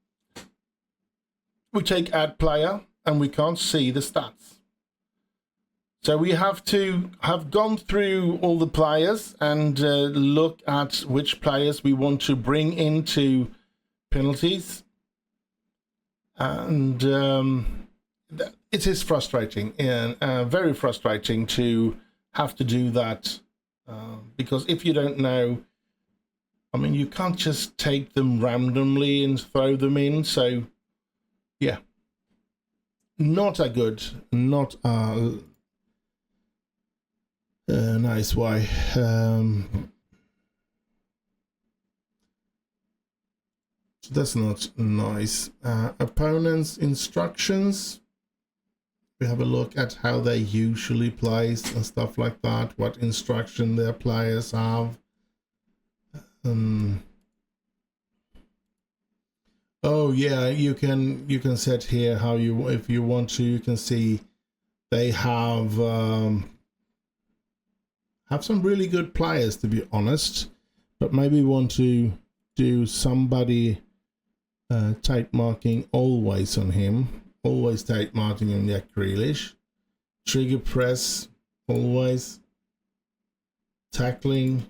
We take add player, and we can't see the stats. So we have to have gone through all the players and look at which players we want to bring into penalties. And it is frustrating, and very frustrating to have to do that. Because if you don't know, I mean, you can't just take them randomly and throw them in. So, yeah, not a good, not a nice way. So that's not nice. Opponents' instructions. We have a look at how they usually place and stuff like that. What instruction their players have. Oh yeah, you can set here how you, if you want to, you can see they have some really good players, to be honest, but maybe want to do somebody tight marking always on him, always tight marking on Jack Grealish, trigger press always, tackling,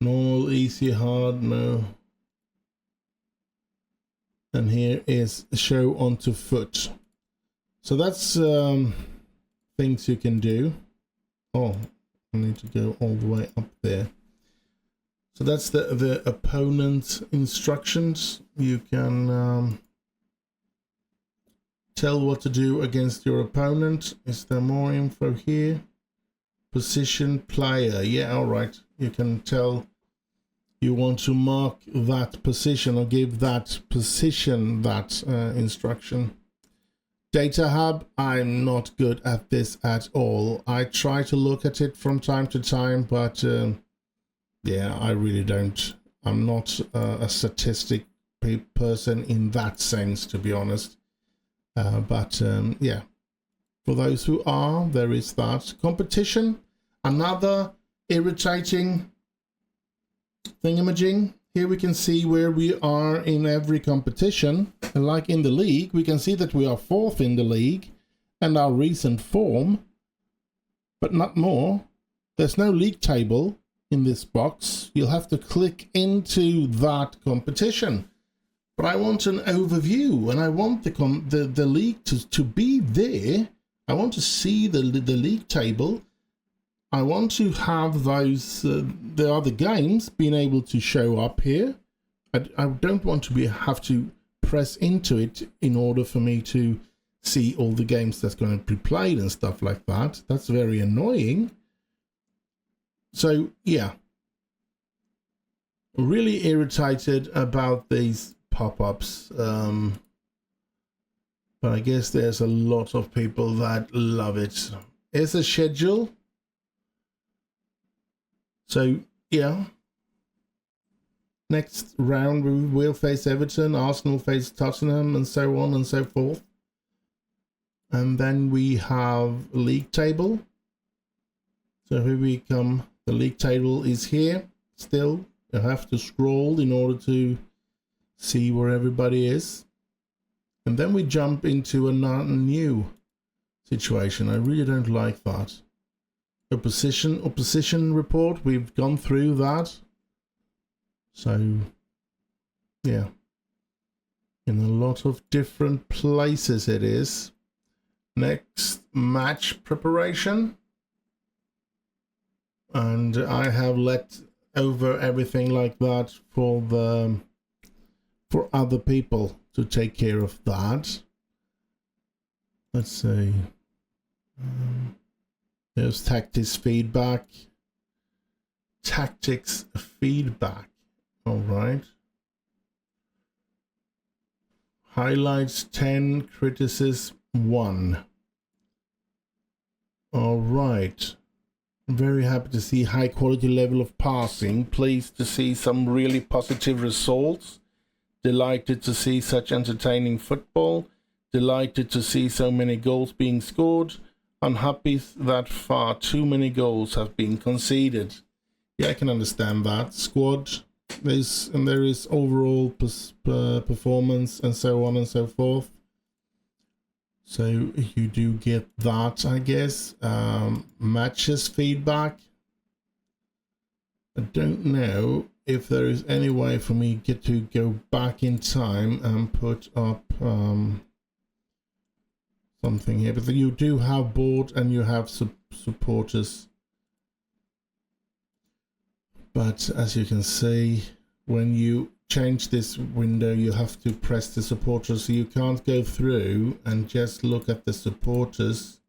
normal, easy, hard, no. And here is show onto foot. So that's things you can do. Oh, I need to go all the way up there. So that's the opponent instructions. You can tell what to do against your opponent. Is there more info here? Position player. Yeah, all right. You can tell you want to mark that position or give that position that instruction. Data hub, I'm not good at this at all. I try to look at it from time to time, but yeah, I really don't. I'm not a statistic person in that sense, to be honest. But yeah, for those who are, there is that. Competition, another irritating thingamajig. Here we can see where we are in every competition, and like in the league we can see that we are 4th in the league and our recent form, but not more. There's no league table in this box. You'll have to click into that competition, but I want an overview and I want the league to be there. I want to see the league table. I want to have those the other games being able to show up here. I don't want to have to press into it in order for me to see all the games that's going to be played and stuff like that. That's very annoying. So yeah, really irritated about these pop-ups. But I guess there's a lot of people that love it. Here's a schedule. So yeah, next round we will face Everton, Arsenal face Tottenham, and so on and so forth. And then we have league table. So here we come. The league table is here still. You have to scroll in order to see where everybody is. And then we jump into a new situation. I really don't like that. Opposition report, we've gone through that. So yeah, in a lot of different places it is. Next, match preparation, and I have let over everything like that for other people to take care of that. Let's see. There's tactics feedback. All right. Highlights 10, criticism 1. All right. I'm very happy to see high quality level of passing. Pleased to see some really positive results. Delighted to see such entertaining football. Delighted to see so many goals being scored. Unhappy that far too many goals have been conceded. Yeah, I can understand that. Squad, there is overall performance and so on and so forth. So you do get that, I guess. Matches feedback. I don't know if there is any way for me to go back in time and put up something here, but you do have board and you have supporters. But as you can see, when you change this window, you have to press the supporters, so you can't go through and just look at the supporters.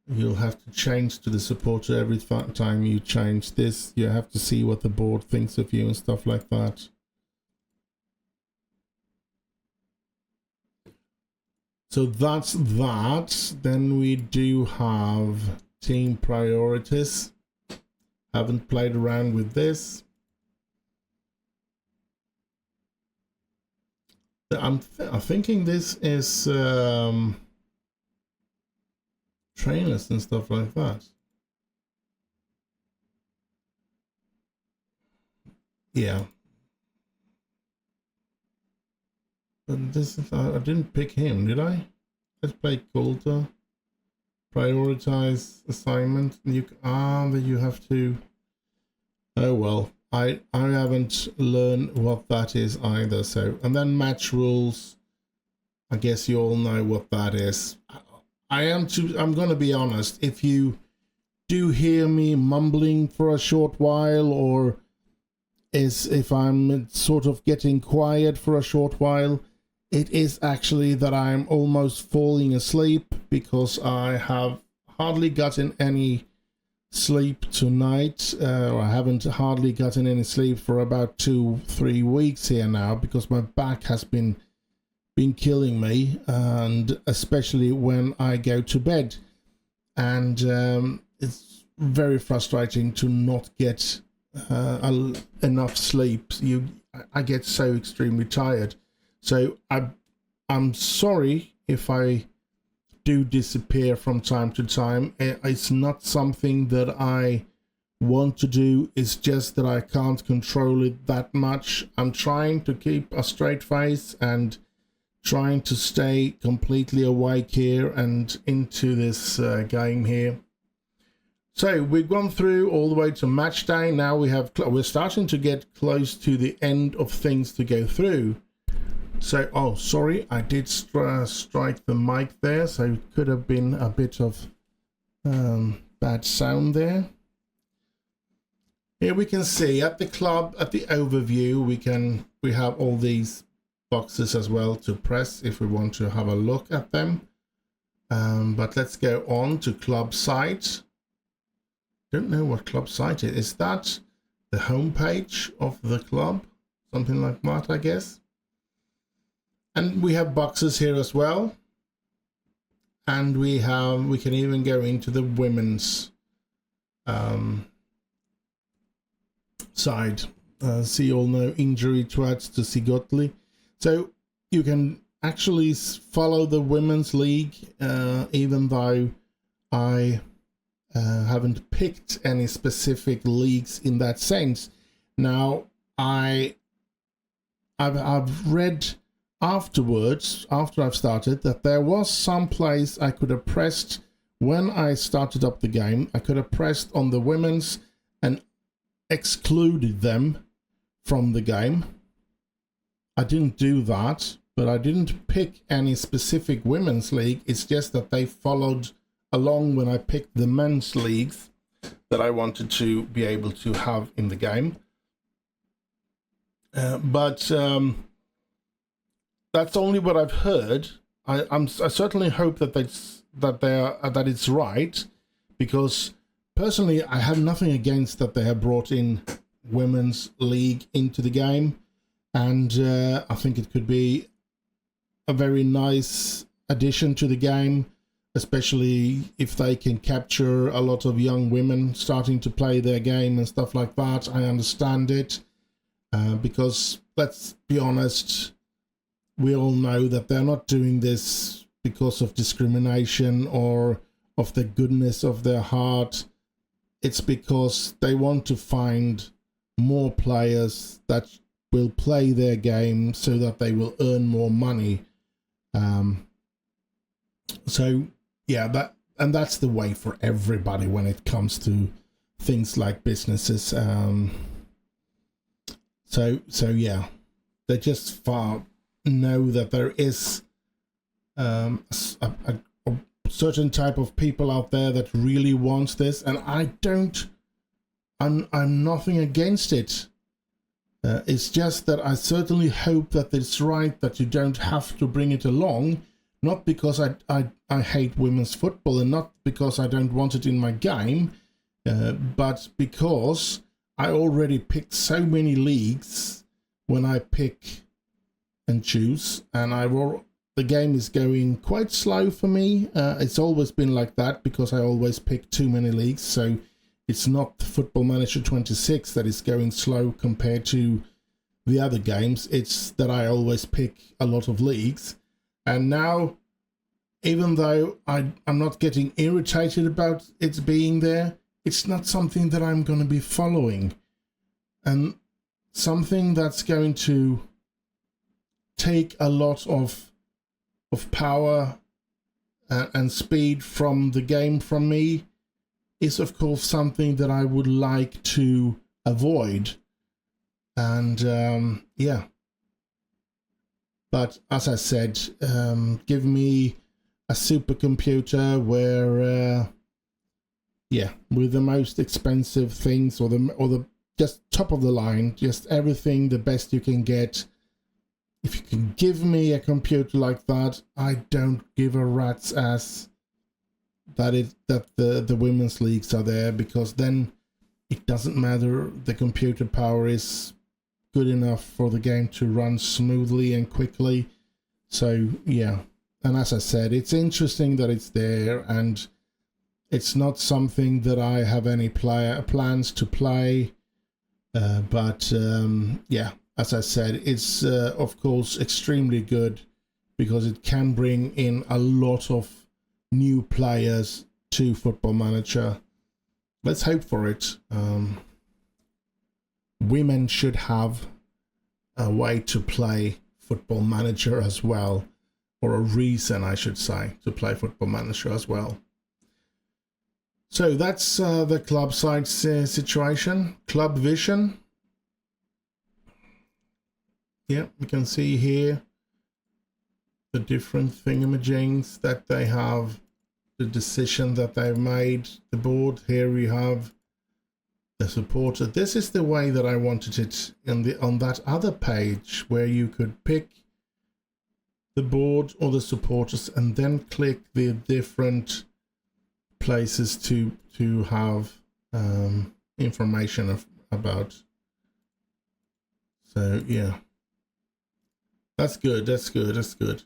You'll have to change to the supporter every time you change this. You have to see what the board thinks of you and stuff like that. So that's that. Then we do have team priorities. Haven't played around with this. I'm thinking this is trainers and stuff like that. Yeah. But this is, I didn't pick him, did I? Let's play Coulter. Prioritize assignment. Then you have to. Oh well, I haven't learned what that is either. So, and then match rules. I guess you all know what that is. I'm gonna be honest. If you do hear me mumbling for a short while, or if I'm sort of getting quiet for a short while, it is actually that I'm almost falling asleep because I have hardly gotten any sleep tonight. I haven't hardly gotten any sleep for about 2-3 weeks here now because my back has been killing me, and especially when I go to bed. And it's very frustrating to not get enough sleep. I get so extremely tired. So I'm sorry if I do disappear from time to time. It's not something that I want to do. It's just that I can't control it that much. I'm trying to keep a straight face and trying to stay completely awake here and into this game here. So we've gone through all the way to match day. Now we're starting to get close to the end of things to go through. So, oh, sorry, I did strike the mic there, so it could have been a bit of bad sound there. Here we can see at the club, at the overview, we have all these boxes as well to press if we want to have a look at them. But let's go on to club site. Don't know what club site is. Is that the home page of the club? Something like that, I guess. And we have boxes here as well. And we can even go into the women's side. See all no injury towards to Sigotli. So you can actually follow the women's league, even though I haven't picked any specific leagues in that sense. Now I've read afterwards, after I've started, that there was some place I could have pressed when I started up the game. I could have pressed on the women's and excluded them from the game. I didn't do that, but I didn't pick any specific women's league. It's just that they followed along when I picked the men's leagues that I wanted to be able to have in the game. But that's only what I've heard. I certainly hope that it's right, because personally I have nothing against that they have brought in women's league into the game, and I think it could be a very nice addition to the game, especially if they can capture a lot of young women starting to play their game and stuff like that. I understand it, because let's be honest, we all know that they're not doing this because of discrimination or of the goodness of their heart. It's because they want to find more players that will play their game so that they will earn more money. So yeah, that's the way for everybody when it comes to things like businesses. So yeah, they just know that there is a certain type of people out there that really wants this, and I'm nothing against it. It's just that I certainly hope that it's right that you don't have to bring it along, not because I hate women's football and not because I don't want it in my game, but because I already picked so many leagues when I pick and choose, and the game is going quite slow for me. It's always been like that because I always pick too many leagues. So it's not Football Manager 26 that is going slow compared to the other games. It's that I always pick a lot of leagues. And now, even though I'm not getting irritated about it being there, it's not something that I'm going to be following. And something that's going to take a lot of power and speed from the game from me is, of course, something that I would like to avoid. And yeah. But as I said, give me a supercomputer where, yeah, with the most expensive things or the just top of the line, just everything the best you can get. If you can give me a computer like that, I don't give a rat's ass that the women's leagues are there, because then it doesn't matter. The computer power is good enough for the game to run smoothly and quickly. So yeah, and as I said, it's interesting that it's there, and it's not something that I have any plans to play. But yeah, as I said, it's of course extremely good because it can bring in a lot of new players to Football Manager. Let's hope for it. Women should have a way to play Football Manager as well, or a reason, I should say, to play Football Manager as well. So that's the club side situation. Club vision. Yeah, we can see here the different thingamajigs that they have, the decision that they've made, the board. Here we have the supporter. This is the way that I wanted it on that other page, where you could pick the board or the supporters and then click the different places to have information about. So yeah, that's good. That's good. That's good.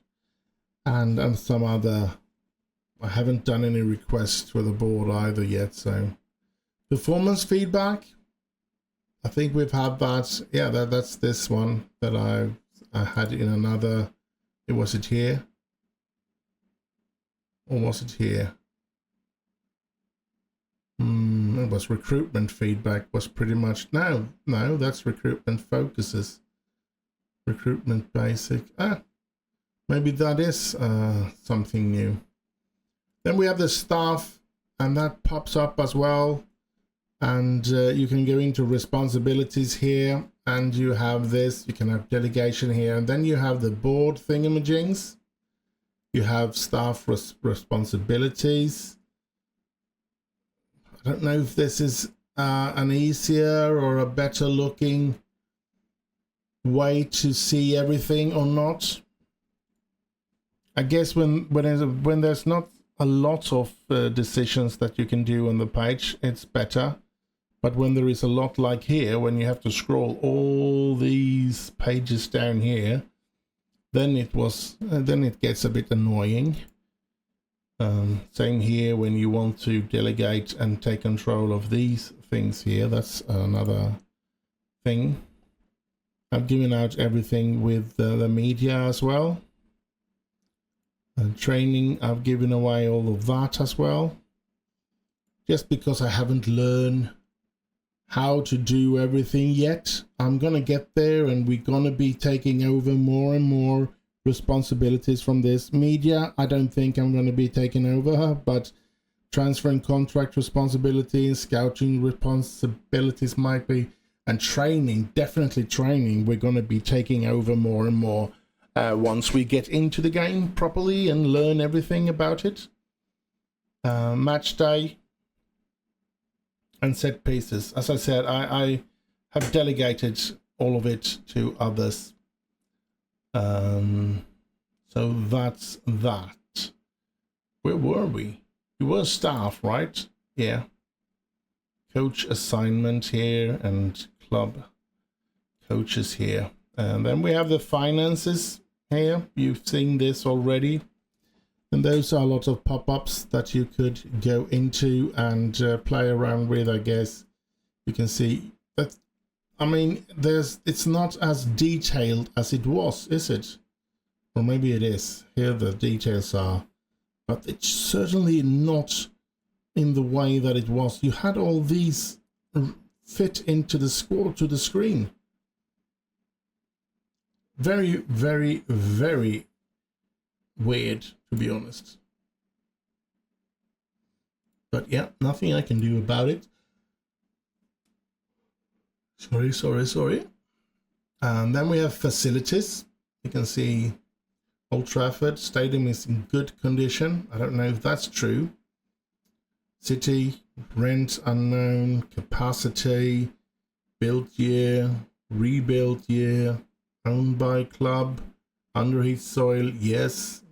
And some other. I haven't done any requests for the board either yet. So performance feedback. I think we've had that. Yeah, that's this one that I had in another. Was it here? Or was it here? It was recruitment feedback. Was pretty much no. That's recruitment focuses. Recruitment basic. Maybe that is something new. Then we have the staff, and that pops up as well. And you can go into responsibilities here, and you have this. You can have delegation here, and then you have the board thingamajigs. You have staff responsibilities. I don't know if this is an easier or a better looking way to see everything or not. I guess when there's not a lot of decisions that you can do on the page, it's better. But when there is a lot like here, when you have to scroll all these pages down here, then it gets a bit annoying. Same here when you want to delegate and take control of these things here. That's another thing. I've given out everything with the media as well. And training, I've given away all of that as well. Just because I haven't learned how to do everything yet. I'm gonna get there, and we're gonna be taking over more and more responsibilities from this. Media, I don't think I'm gonna be taking over, but transferring contract responsibilities, scouting responsibilities might be, and training, definitely training, we're gonna be taking over more and more once we get into the game properly and learn everything about it. Match day and set pieces. As I said, I have delegated all of it to others. So that's that. Where were we? We were staff, right? Yeah. Coach assignment here and club coaches here. And then we have the finances. here. You've seen this already. And those are a lot of pop-ups that you could go into and play around with, I guess. You can see that, I mean, it's not as detailed as it was, is it? Or maybe it is. Here the details are. But it's certainly not in the way that it was. You had all these fit into the screen. Very, very, very weird, to be honest. But yeah, nothing I can do about it. Sorry. And then we have facilities. You can see Old Trafford Stadium is in good condition. I don't know if that's true. City, rent unknown, capacity, built year, rebuilt year, owned by club, underheat soil, yes.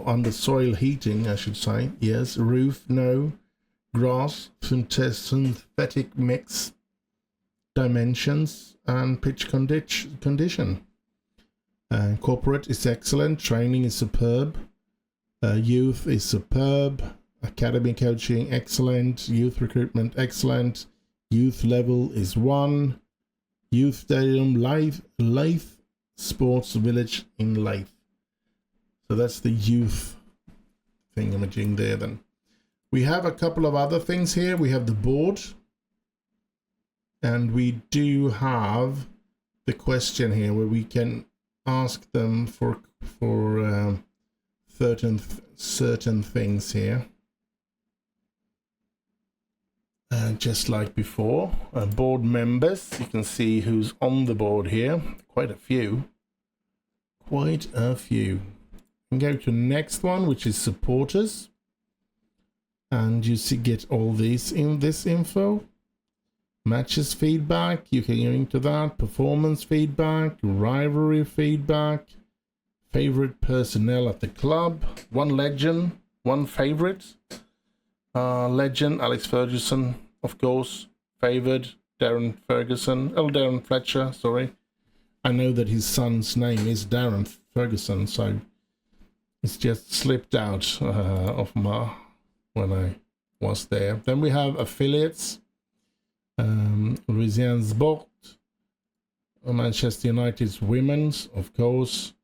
Under soil heating, I should say, yes. Roof, no. Grass, synthetic mix, dimensions, and pitch condition. Corporate is excellent. Training is superb. Youth is superb. Academy coaching, excellent. Youth recruitment, excellent. Youth level is 1. Youth stadium, Leith Sports Village in Leith. So that's the youth thingamajig there then. We have a couple of other things here. We have the board. And we do have the question here where we can ask them for certain things here. Just like before, board members, you can see who's on the board here. Quite a few. And go to the next one, which is supporters. And you see, get all these in this info. Matches feedback, you can go into that. Performance feedback, rivalry feedback, favorite personnel at the club, one legend, one favorite. Legend, Alex Ferguson, of course. Favored, Darren Fletcher, sorry. I know that his son's name is Darren Ferguson, so it's just slipped out of my when I was there. Then we have affiliates. Louisiana Sport, Manchester United's women's, of course,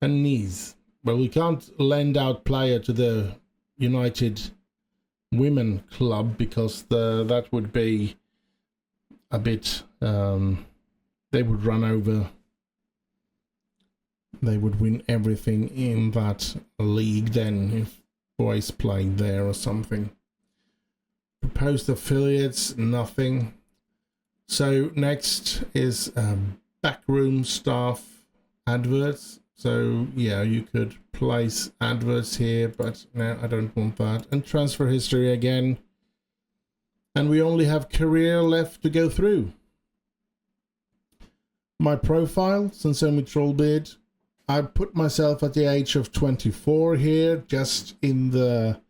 and Nice. But we can't lend out player to the United Women Club because that would be a bit. They would run over. They would win everything in that league then if boys played there or something. Proposed affiliates, nothing. So next is backroom staff adverts. So yeah, you could place adverts here, but no, I don't want that. And transfer history again. And we only have career left to go through. My profile, Sansomi Trollbeard. I put myself at the age of 24 here, just in the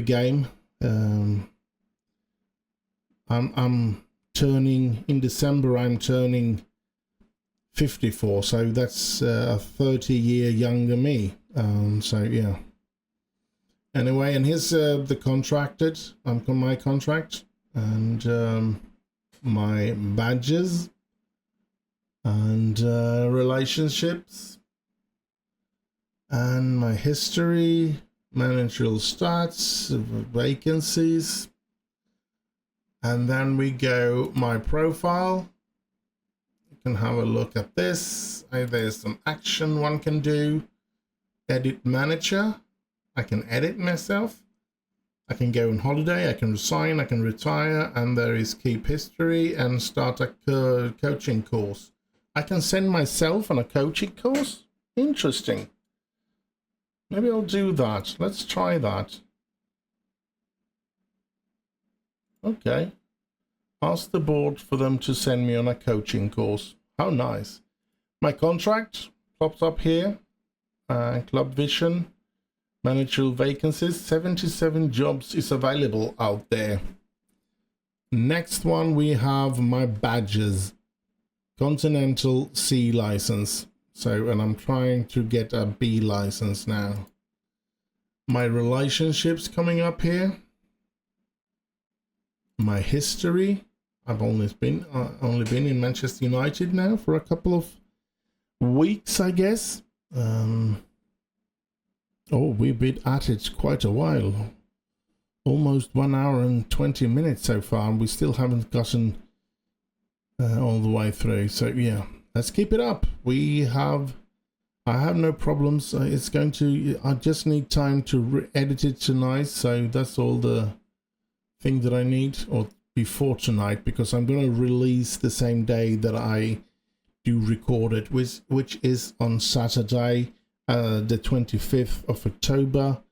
game. I'm turning in December. I'm turning 54, so that's a 30-year younger me. So yeah. Anyway, and here's the contracted. My contract and my badges and relationships and my history, managerial stats, vacancies. And then we go my profile. You can have a look at this. There's some action one can do. Edit manager. I can edit myself. I can go on holiday. I can resign. I can retire. And there is keep history and start a coaching course. I can send myself on a coaching course. Interesting. Maybe I'll do that. Let's try that. Okay. Ask the board for them to send me on a coaching course. How nice. My contract pops up here. Club vision. Managerial vacancies. 77 jobs is available out there. Next one we have my badges. Continental C license. So, and I'm trying to get a B license now. My relationships coming up here. My history. I've only been in Manchester United now for a couple of weeks, I guess. Oh, we've been at it quite a while. Almost 1 hour and 20 minutes so far, and we still haven't gotten all the way through. So yeah, let's keep it up. I have no problems. It's going to, I just need time to edit it tonight. So that's all the thing that I need, or before tonight, because I'm going to release the same day that I do record it, which is on Saturday, the 25th of October.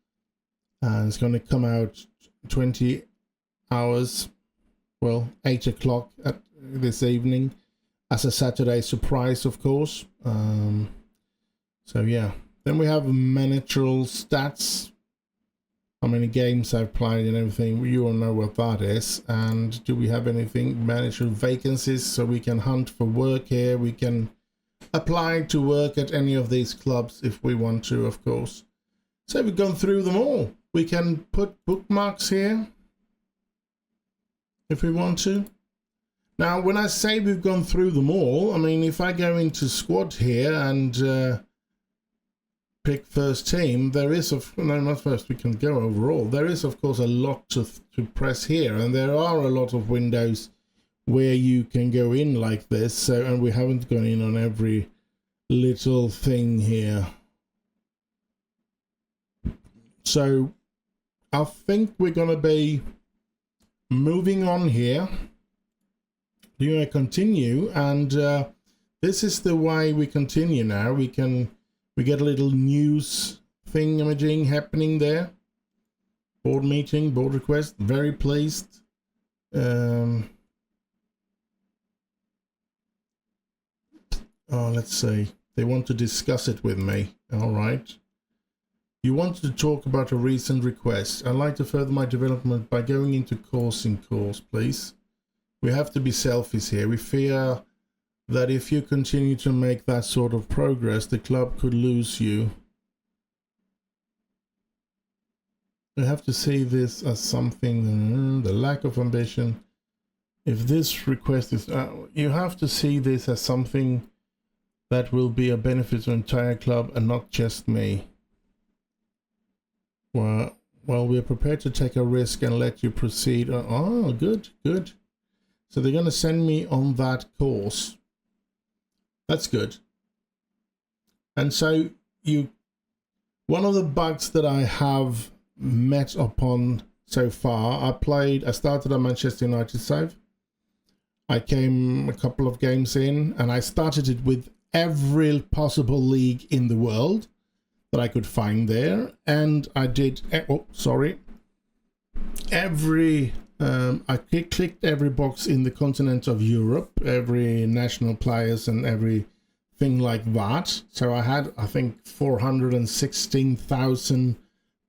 And it's going to come out 20 hours, well, 8 o'clock this evening, as a Saturday surprise, of course. So yeah, then we have managerial stats, how many games I've played and everything. You all know what that is. And do we have anything? Managerial vacancies, so we can hunt for work here. We can apply to work at any of these clubs if we want to, of course. So we've gone through them all. We can put bookmarks here if we want to. Now, when I say we've gone through them all, I mean, if I go into squad here and pick first team, there is, no, not first, we can go overall. There is, of course, a lot to press here, and there are a lot of windows where you can go in like this. So, and we haven't gone in on every little thing here. So I think we're going to be moving on here. We're going to continue, and this is the way we continue now. We get a little news thing imaging happening there. Board meeting, board request, very pleased. Oh, let's see. They want to discuss it with me. All right. You wanted to talk about a recent request. I'd like to further my development by going into course, please. We have to be selfish here. We fear that if you continue to make that sort of progress, the club could lose you. We have to see this as something, the lack of ambition. If this request is, you have to see this as something that will be a benefit to the entire club and not just me. Well, we're prepared to take a risk and let you proceed. Oh, good, good. So they're going to send me on that course. That's good. And so one of the bugs that I have met upon so far, I started a Manchester United save. I came a couple of games in, and I started it with every possible league in the world that I could find there, and I did, I clicked every box in the continent of Europe, every national players and everything like that. So I had, I think, 416,000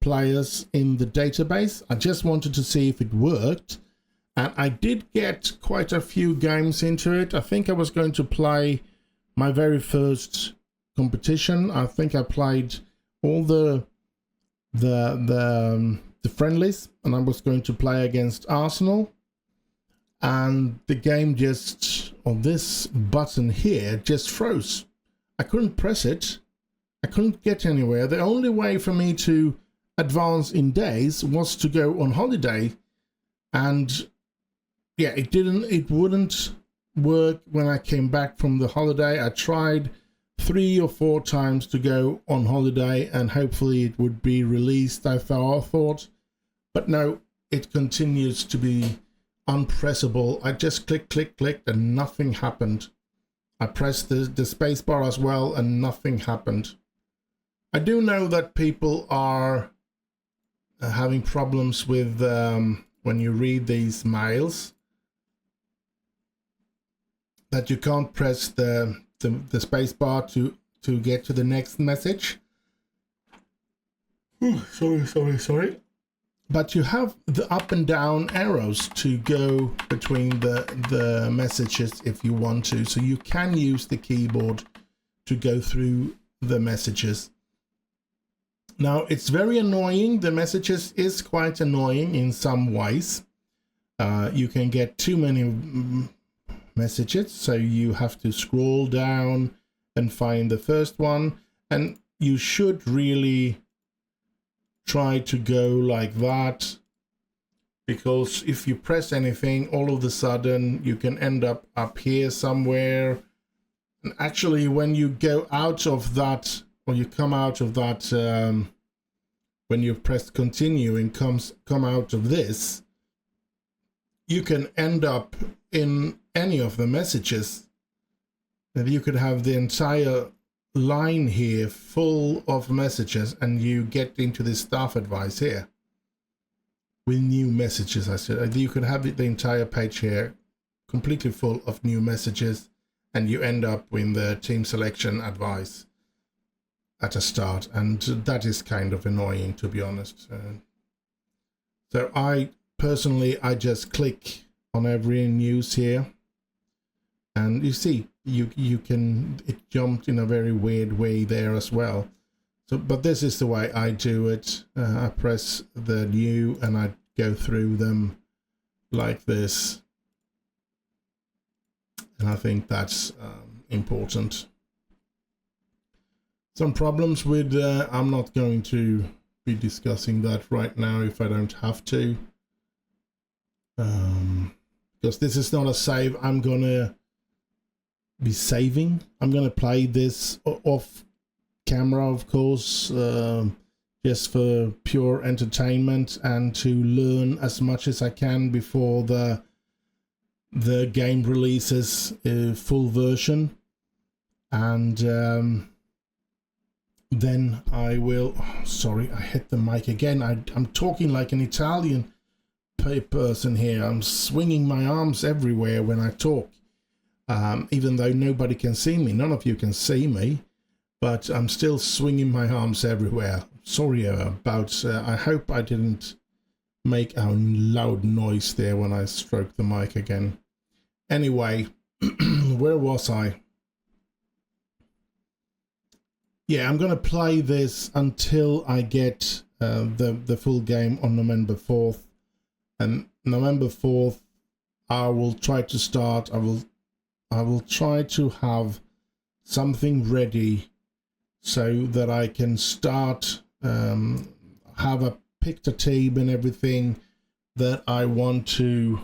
players in the database. I just wanted to see if it worked, and I did get quite a few games into it. I think I was going to play my very first competition. I think I played all the friendlies, and I was going to play against Arsenal, and the game just, on this button here, just froze. I couldn't press it. I couldn't get anywhere. The only way for me to advance in days was to go on holiday, and yeah, it wouldn't work when I came back from the holiday. I tried 3 or 4 times to go on holiday, and hopefully it would be released, I thought. But no, it continues to be unpressable. I just clicked, and nothing happened. I pressed the space bar as well, and nothing happened. I do know that people are having problems with when you read these mails, that you can't press the space bar to get to the next message. Sorry. But you have the up and down arrows to go between the messages if you want to. So you can use the keyboard to go through the messages. Now it's very annoying. The messages is quite annoying in some ways. You can get too many messages, so you have to scroll down and find the first one, and you should really try to go like that, because if you press anything, all of a sudden you can end up here somewhere. And actually, when you go out of that, or you come out of that, when you press continue and come out of this, you can end up in any of the messages. And you could have the entire line here full of messages, and you get into this staff advice here with new messages. I said you could have the entire page here completely full of new messages, and you end up with the team selection advice at a start, and that is kind of annoying, to be honest. So I personally just click on every news here, and you see you can, it jumped in a very weird way there as well. So but this is the way I do it. I press the new and I go through them like this, and I think that's important. Some problems with I'm not going to be discussing that right now if I don't have to, because this is not a save I'm gonna be saving. I'm gonna play this off camera, of course, just for pure entertainment and to learn as much as I can before the game releases full version. And then I will, oh, sorry, I hit the mic again. I'm talking like an Italian person here. I'm swinging my arms everywhere when I talk, even though nobody can see me. None of you can see me, but I'm still swinging my arms everywhere. Sorry about, I hope I didn't make a loud noise there when I stroked the mic again. Anyway, where was I? Yeah, I'm going to play this until I get the full game on November 4th. And November 4th, I will try to start. I will try to have something ready so that I can start, have a picked a team and everything that I want to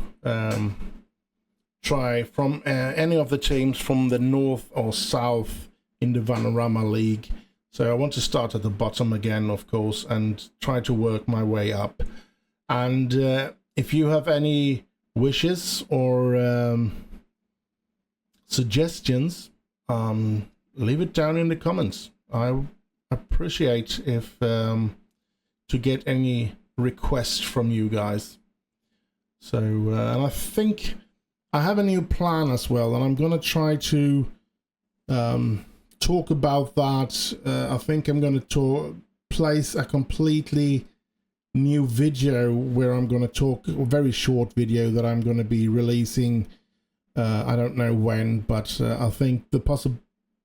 try from any of the teams from the north or south in the Vanarama League. So I want to start at the bottom again, of course, and try to work my way up. And if you have any wishes or suggestions, leave it down in the comments. I appreciate if to get any requests from you guys. So and I think I have a new plan as well, and I'm gonna try to talk about that. I think I'm going to place a completely new video where I'm going to talk, a very short video that I'm going to be releasing. I don't know when, but I think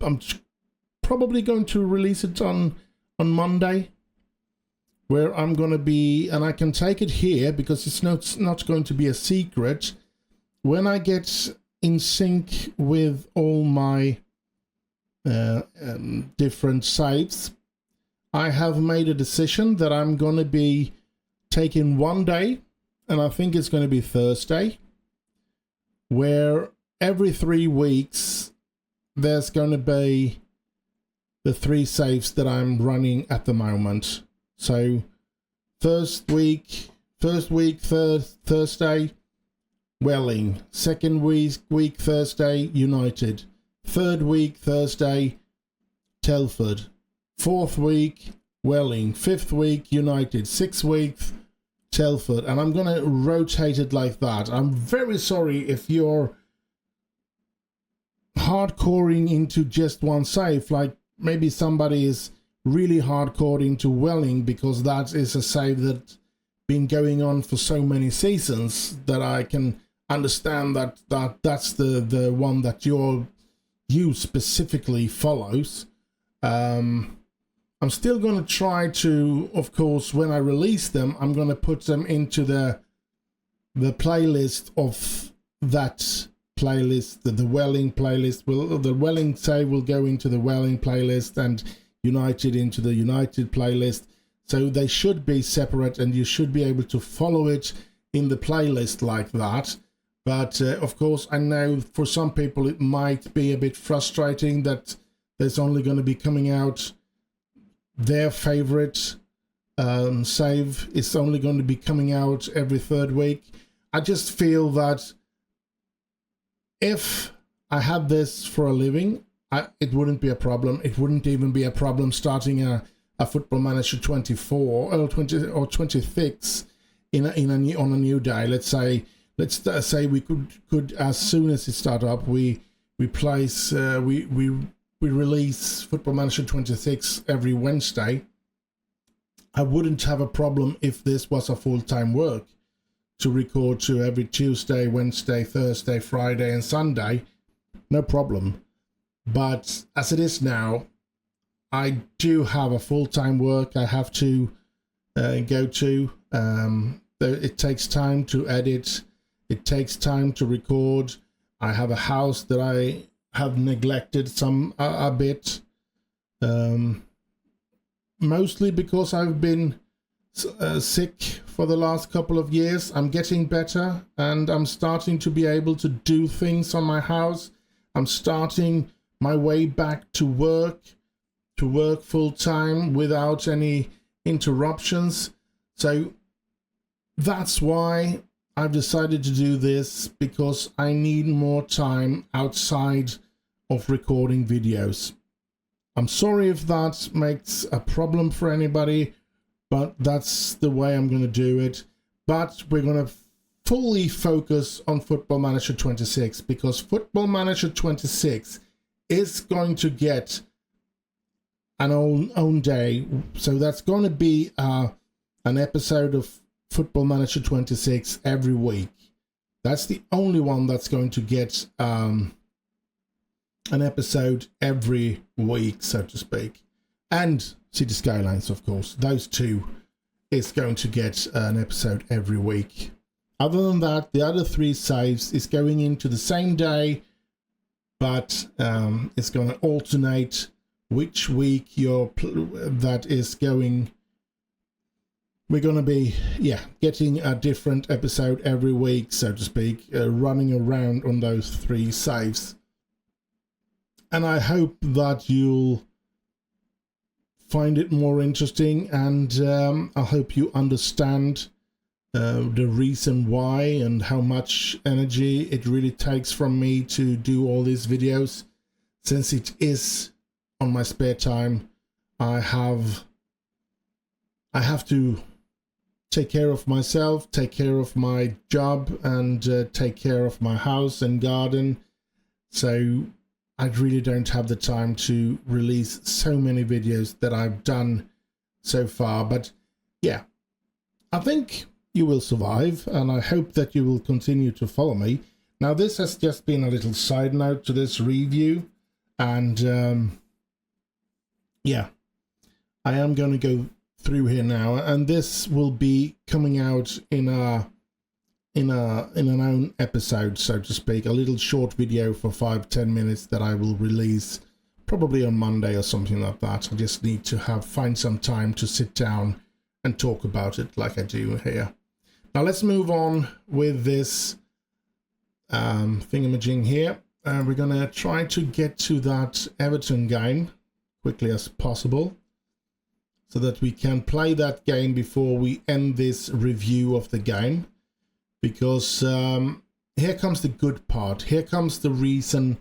I'm probably going to release it on Monday, where I'm going to be, and I can take it here because it's not going to be a secret. When I get in sync with all my different sites, I have made a decision that I'm going to be taking one day, and I think it's going to be Thursday, where every 3 weeks there's going to be the 3 saves that I'm running at the moment. So first week Thursday, Welling. Second week Thursday, United. Third week Thursday, Telford. Fourth week, Welling. Fifth week, United. 6th week, Telford. And I'm going to rotate it like that. I'm very sorry if you're hardcoring into just one save, like maybe somebody is really hardcore into Welling, because that is a save that's been going on for so many seasons that I can understand that's the one that you're you specifically follows. I'm still going to try to, of course, when I release them, I'm going to put them into the playlist of that playlist, the Welling playlist. The Welling save will go into the Welling playlist and United into the United playlist. So they should be separate, and you should be able to follow it in the playlist like that. But of course, I know for some people it might be a bit frustrating that there's only going to be coming out their favorite save is only going to be coming out every third week. I just feel that if I had this for a living, it wouldn't be a problem. It wouldn't even be a problem starting a Football Manager 24 or 20 or 26 on a new day. Let's say we could as soon as it start up, we release Football Manager 26 every Wednesday. I wouldn't have a problem if this was a full-time work to record to every Tuesday, Wednesday, Thursday, Friday and Sunday. No problem. But as it is now, I do have a full-time work I have to go to. It takes time to edit. It takes time to record. I have a house that I have neglected a bit. Mostly because I've been sick for the last couple of years. I'm getting better and I'm starting to be able to do things on my house. I'm starting my way back to work full time without any interruptions. So that's why I've decided to do this, because I need more time outside of recording videos. I'm sorry if that makes a problem for anybody, but that's the way I'm going to do it. But we're going to fully focus on Football Manager 26, because Football Manager 26 is going to get an own day. So that's going to be an episode of Football Manager 26 every week. That's the only one that's going to get an episode every week, so to speak. And City Skylines, of course. Those two is going to get an episode every week. Other than that, the other three saves is going into the same day, but it's going to alternate which week that is going. We're going to be, getting a different episode every week, so to speak, running around on those three saves. And I hope that you'll find it more interesting, and I hope you understand the reason why and how much energy it really takes from me to do all these videos. Since it is on my spare time, I have to take care of myself, take care of my job, and take care of my house and garden. So I really don't have the time to release so many videos that I've done so far. But yeah, I think you will survive, and I hope that you will continue to follow me. Now, this has just been a little side note to this review, and yeah, I am going to go through here now, and this will be coming out in an own episode, so to speak, a little short video for 5-10 minutes that I will release probably on Monday or something like that. I just need to find some time to sit down and talk about it like I do here. Now let's move on with this thingamajig here. We're gonna try to get to that Everton game quickly as possible, so that we can play that game before we end this review of the game. Because here comes the good part. Here comes the reason.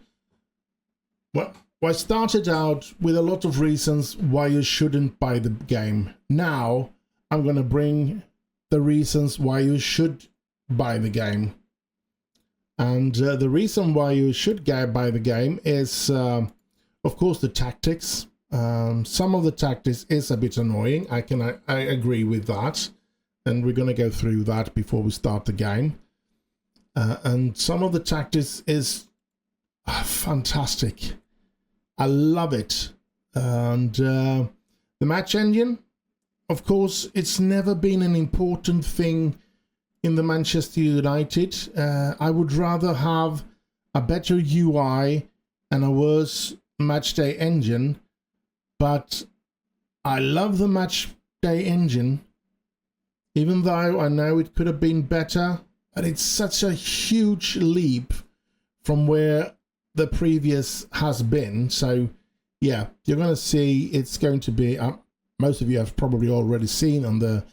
Well, I started out with a lot of reasons why you shouldn't buy the game. Now I'm going to bring the reasons why you should buy the game. And the reason why you should buy the game is, of course, the tactics. Some of the tactics is a bit annoying. I agree with that. And we're going to go through that before we start the game. And some of the tactics is fantastic. I love it. And the match engine, of course, it's never been an important thing in the Manchester United. I would rather have a better UI and a worse matchday engine, but I love the matchday engine, even though I know it could have been better. And it's such a huge leap from where the previous has been. So yeah, you're going to see it's going to be, most of you have probably already seen on the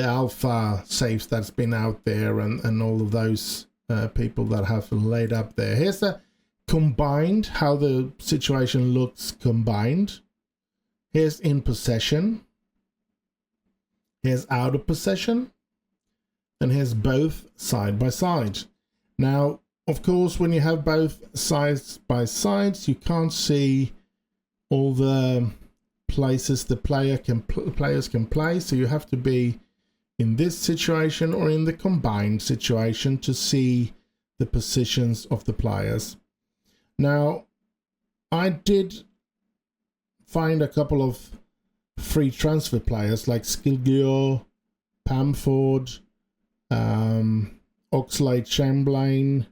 alpha saves that's been out there, and all of those people that have laid up there. Here's the combined, how the situation looks combined. Here's in possession. Here's out of possession. And here's both side by side. Now, of course, when you have both sides by sides, you can't see all the places the players can play. So you have to be in this situation or in the combined situation to see the positions of the players. Now, I did find a couple of free transfer players like Skilgio, Pamford, Oxlade-Chamberlain.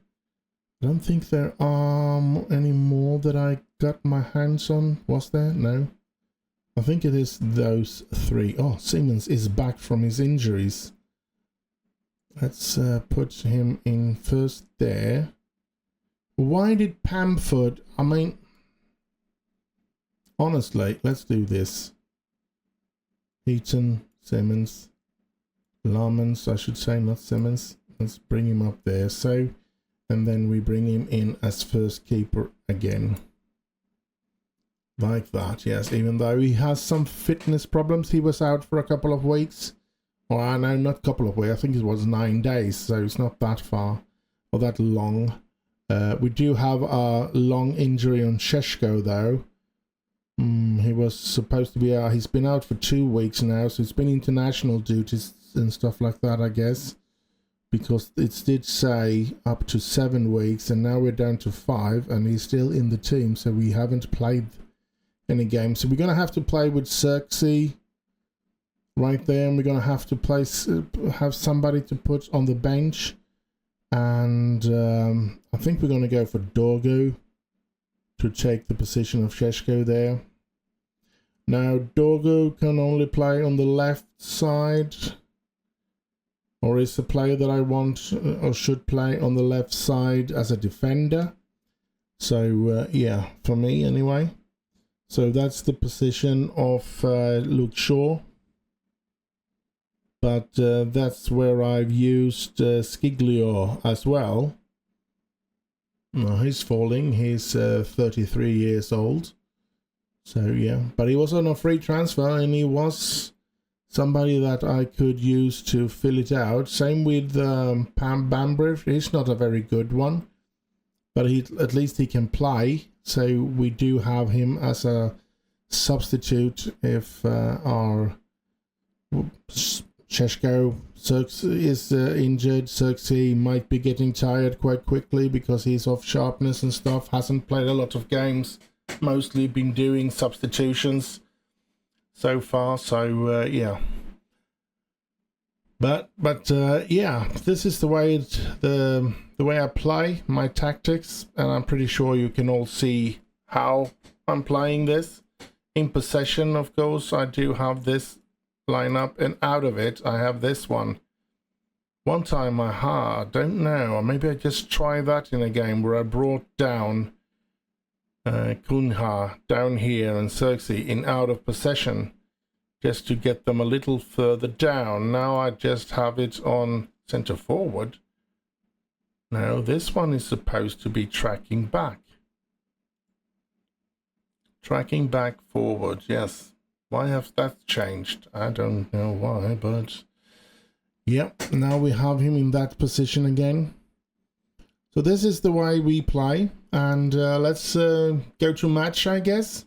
I don't think there are any more that I got my hands on. Was there? No. I think it is those three. Oh, Simmons is back from his injuries. Let's put him in first there. Why did Pamford... I mean, honestly, let's do this. Heaton, Simmons, Lamans, I should say, not Simmons. Let's bring him up there. So, and then we bring him in as first keeper again. Like that, yes. Even though he has some fitness problems, he was out for a couple of weeks. Or I know, not a couple of weeks. I think it was 9 days, so it's not that far or that long. We do have a long injury on Šeško, though. He was supposed to be out. He's been out for 2 weeks now, so it's been international duties and stuff like that, I guess. Because it did say up to 7 weeks, and now we're down to 5, and he's still in the team, so we haven't played any games. So we're going to have to play with Xerxes right there, and we're going to have to have somebody to put on the bench. And I think we're going to go for Dorgu to take the position of Šeško there. Now, Dorgu can only play on the left side, or is the player that I want or should play on the left side as a defender. So, yeah, for me anyway. So that's the position of Luke Shaw. But that's where I've used Skiglio as well. No, he's falling. He's 33 years old. So, yeah. But he was on a free transfer, and he was somebody that I could use to fill it out. Same with Pam Bambriff. He's not a very good one, but at least he can play. So we do have him as a substitute if our Šeško is injured. Xerxes might be getting tired quite quickly because he's off sharpness and stuff. Hasn't played a lot of games. Mostly been doing substitutions so far. So yeah. But yeah, this is the way the way I play my tactics, and I'm pretty sure you can all see how I'm playing this. In possession, of course, I do have this lineup, and out of it I have this one. One time I don't know, or maybe I just try that in a game where I brought down Cunha down here and Xerxes in out of possession, just to get them a little further down. Now I just have it on center forward. Now this one is supposed to be tracking back. Tracking back forward, yes. Why has that changed? I don't know why, but yep, now we have him in that position again. So this is the way we play, and let's go to match, I guess,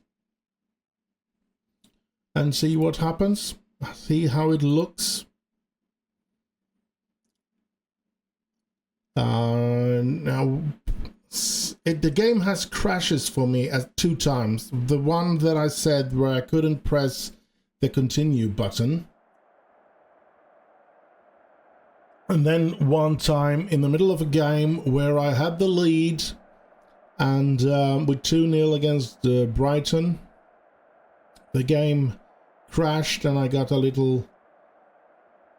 and see what happens, see how it looks. Now the game has crashes for me at 2 times. The one that I said where I couldn't press the continue button. And then one time in the middle of a game where I had the lead and with 2-0 against Brighton, the game crashed and I got a little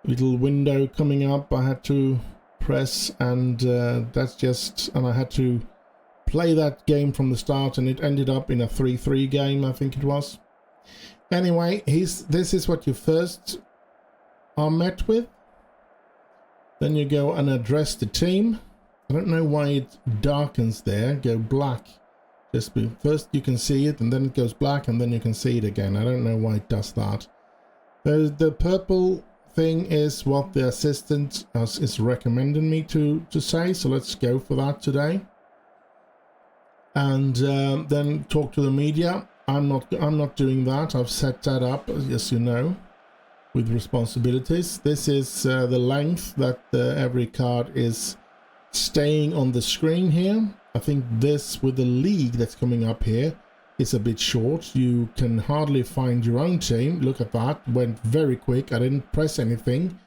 window coming up I had to press, and that's just, and I had to play that game from the start, and it ended up in a 3-3 game, I think it was. Anyway, this is what you first are met with. Then you go and address the team. I don't know why it darkens there, go black. First you can see it, and then it goes black, and then you can see it again. I don't know why it does that. The purple thing is what the assistant is recommending me to say, so let's go for that today. And then talk to the media. I'm not doing that. I've set that up, as you know, with responsibilities. This is the length that every card is staying on the screen here. I think this with the league that's coming up here is a bit short. You can hardly find your own team. Look at that, went very quick. I didn't press anything.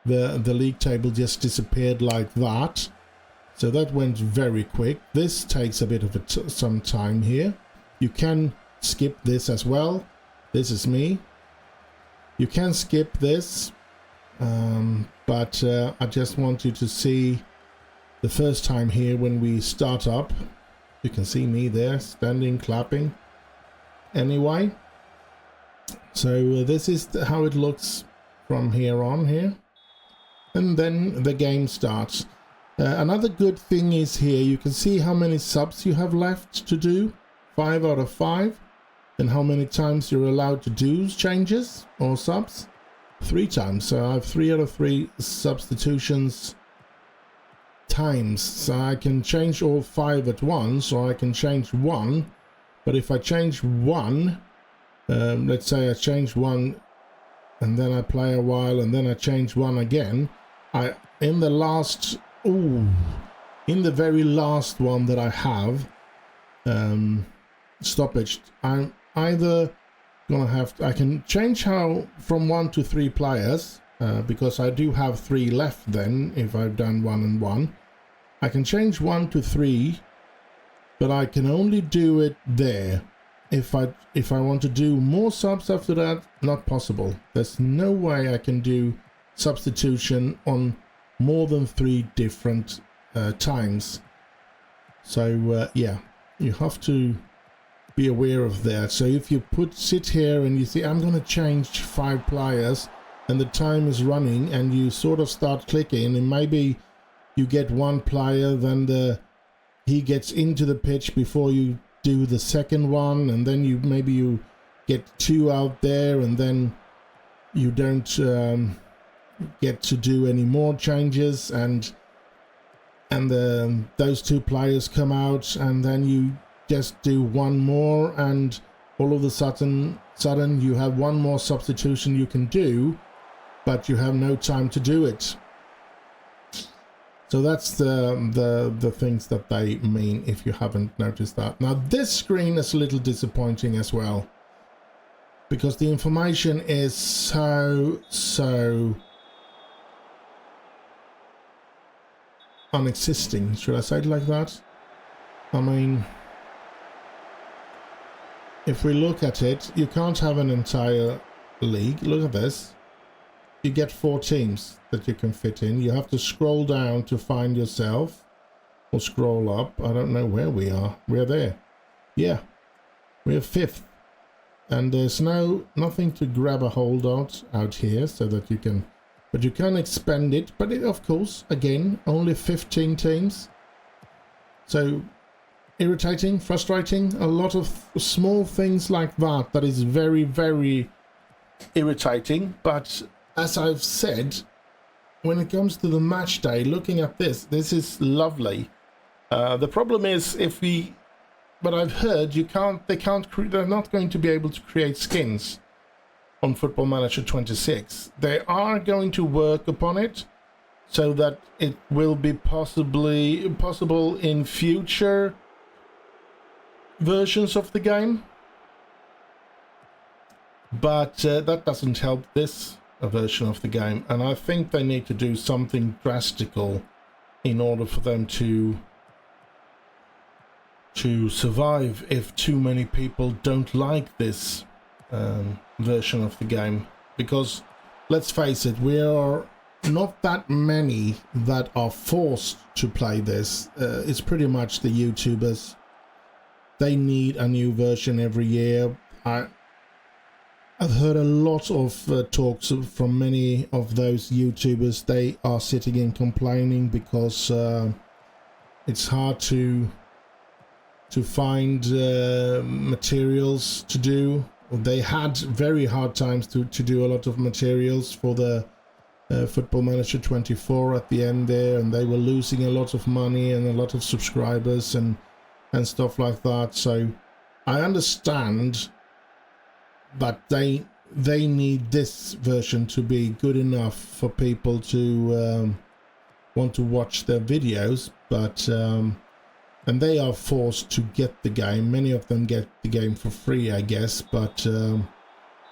The league table just disappeared like that. So that went very quick. This takes a bit of some time here. You can skip this as well. This is me. You can skip this, but I just want you to see the first time here when we start up. You can see me there standing, clapping. Anyway, so this is how it looks from here on here. And then the game starts. Another good thing is here, you can see how many subs you have left to do. 5 out of 5. And how many times you're allowed to do changes or subs. 3 times. So I have 3 out of 3 substitutions times. So I can change all 5 at once, or I can change 1. But if I change 1, let's say I change 1 and then I play a while and then I change 1 again, in the very last one that I have stoppage, I'm either gonna have I can change how from 1 to 3 players, because I do have 3 left then if I've done 1 and 1. I can change 1 to 3, but I can only do it there. If I want to do more subs after that, not possible. There's no way I can do substitution on more than 3 different times. So yeah, you have to be aware of that. So if you sit here and you see I'm going to change 5 players and the time is running and you sort of start clicking and maybe you get 1 player, then he gets into the pitch before you do the second one, and then maybe you get 2 out there and then you don't get to do any more changes, and those 2 players come out, and then you just do 1 more, and all of a sudden you have 1 more substitution you can do, but you have no time to do it. So that's the things that they mean, if you haven't noticed that. Now this screen is a little disappointing as well, because the information is so unexisting. Should I say it like that? I mean, if we look at it, you can't have an entire league. Look at this. You get 4 teams that you can fit in. You have to scroll down to find yourself, or scroll up. I don't know where we are. We're there. Yeah, we're 5th, and there's nothing to grab a hold of out here, so that you can, but you can expand it. But it, of course, again, only 15 teams. So irritating, frustrating. A lot of small things like that is very, very irritating. But as I've said, when it comes to the match day, looking at this is lovely. The problem is but I've heard they're not going to be able to create skins on Football Manager 26. They are going to work upon it so that it will be possible in future versions of the game, but that doesn't help this version of the game, and I think they need to do something drastical in order for them to survive if too many people don't like this version of the game. Because let's face it, we are not that many that are forced to play this. It's pretty much the YouTubers. They need a new version every year. I've heard a lot of talks from many of those YouTubers. They are sitting and complaining because it's hard to find materials to do. They had very hard times to do a lot of materials for the Football Manager 24 at the end there, and they were losing a lot of money and a lot of subscribers and stuff like that. So I understand that they need this version to be good enough for people to want to watch their videos, but and they are forced to get the game. Many of them get the game for free, I guess, but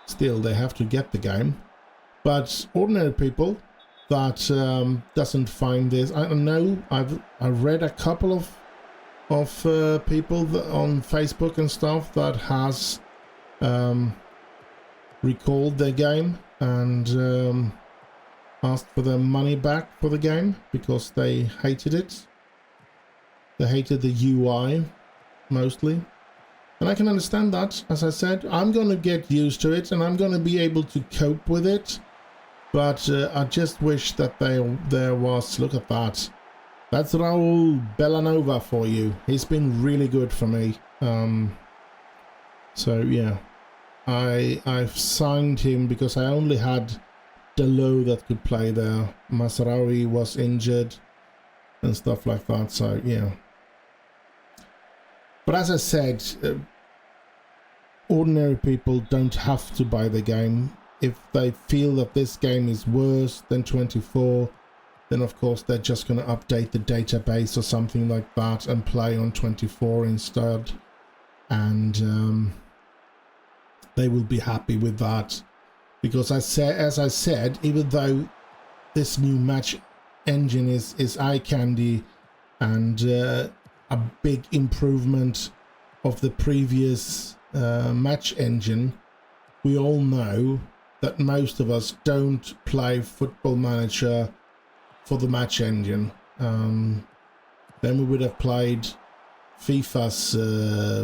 still they have to get the game. But ordinary people that doesn't find this, I don't know, I've read a couple of people on Facebook and stuff that has recalled their game and asked for their money back for the game because they hated it. They hated the UI mostly, and I can understand that. As I said, I'm going to get used to it and I'm going to be able to cope with it, but I just wish that there was, look at that, that's Raul Bellanova for you. He's been really good for me. So yeah, I've signed him because I only had Delo that could play there. Masraoui was injured and stuff like that, so yeah. But as I said, ordinary people don't have to buy the game. If they feel that this game is worse than 24, then of course they're just going to update the database or something like that and play on 24 instead. And they will be happy with that. Because as I said, even though this new match engine is eye candy and a big improvement of the previous match engine, we all know that most of us don't play Football Manager for the match engine. Then we would have played FIFA's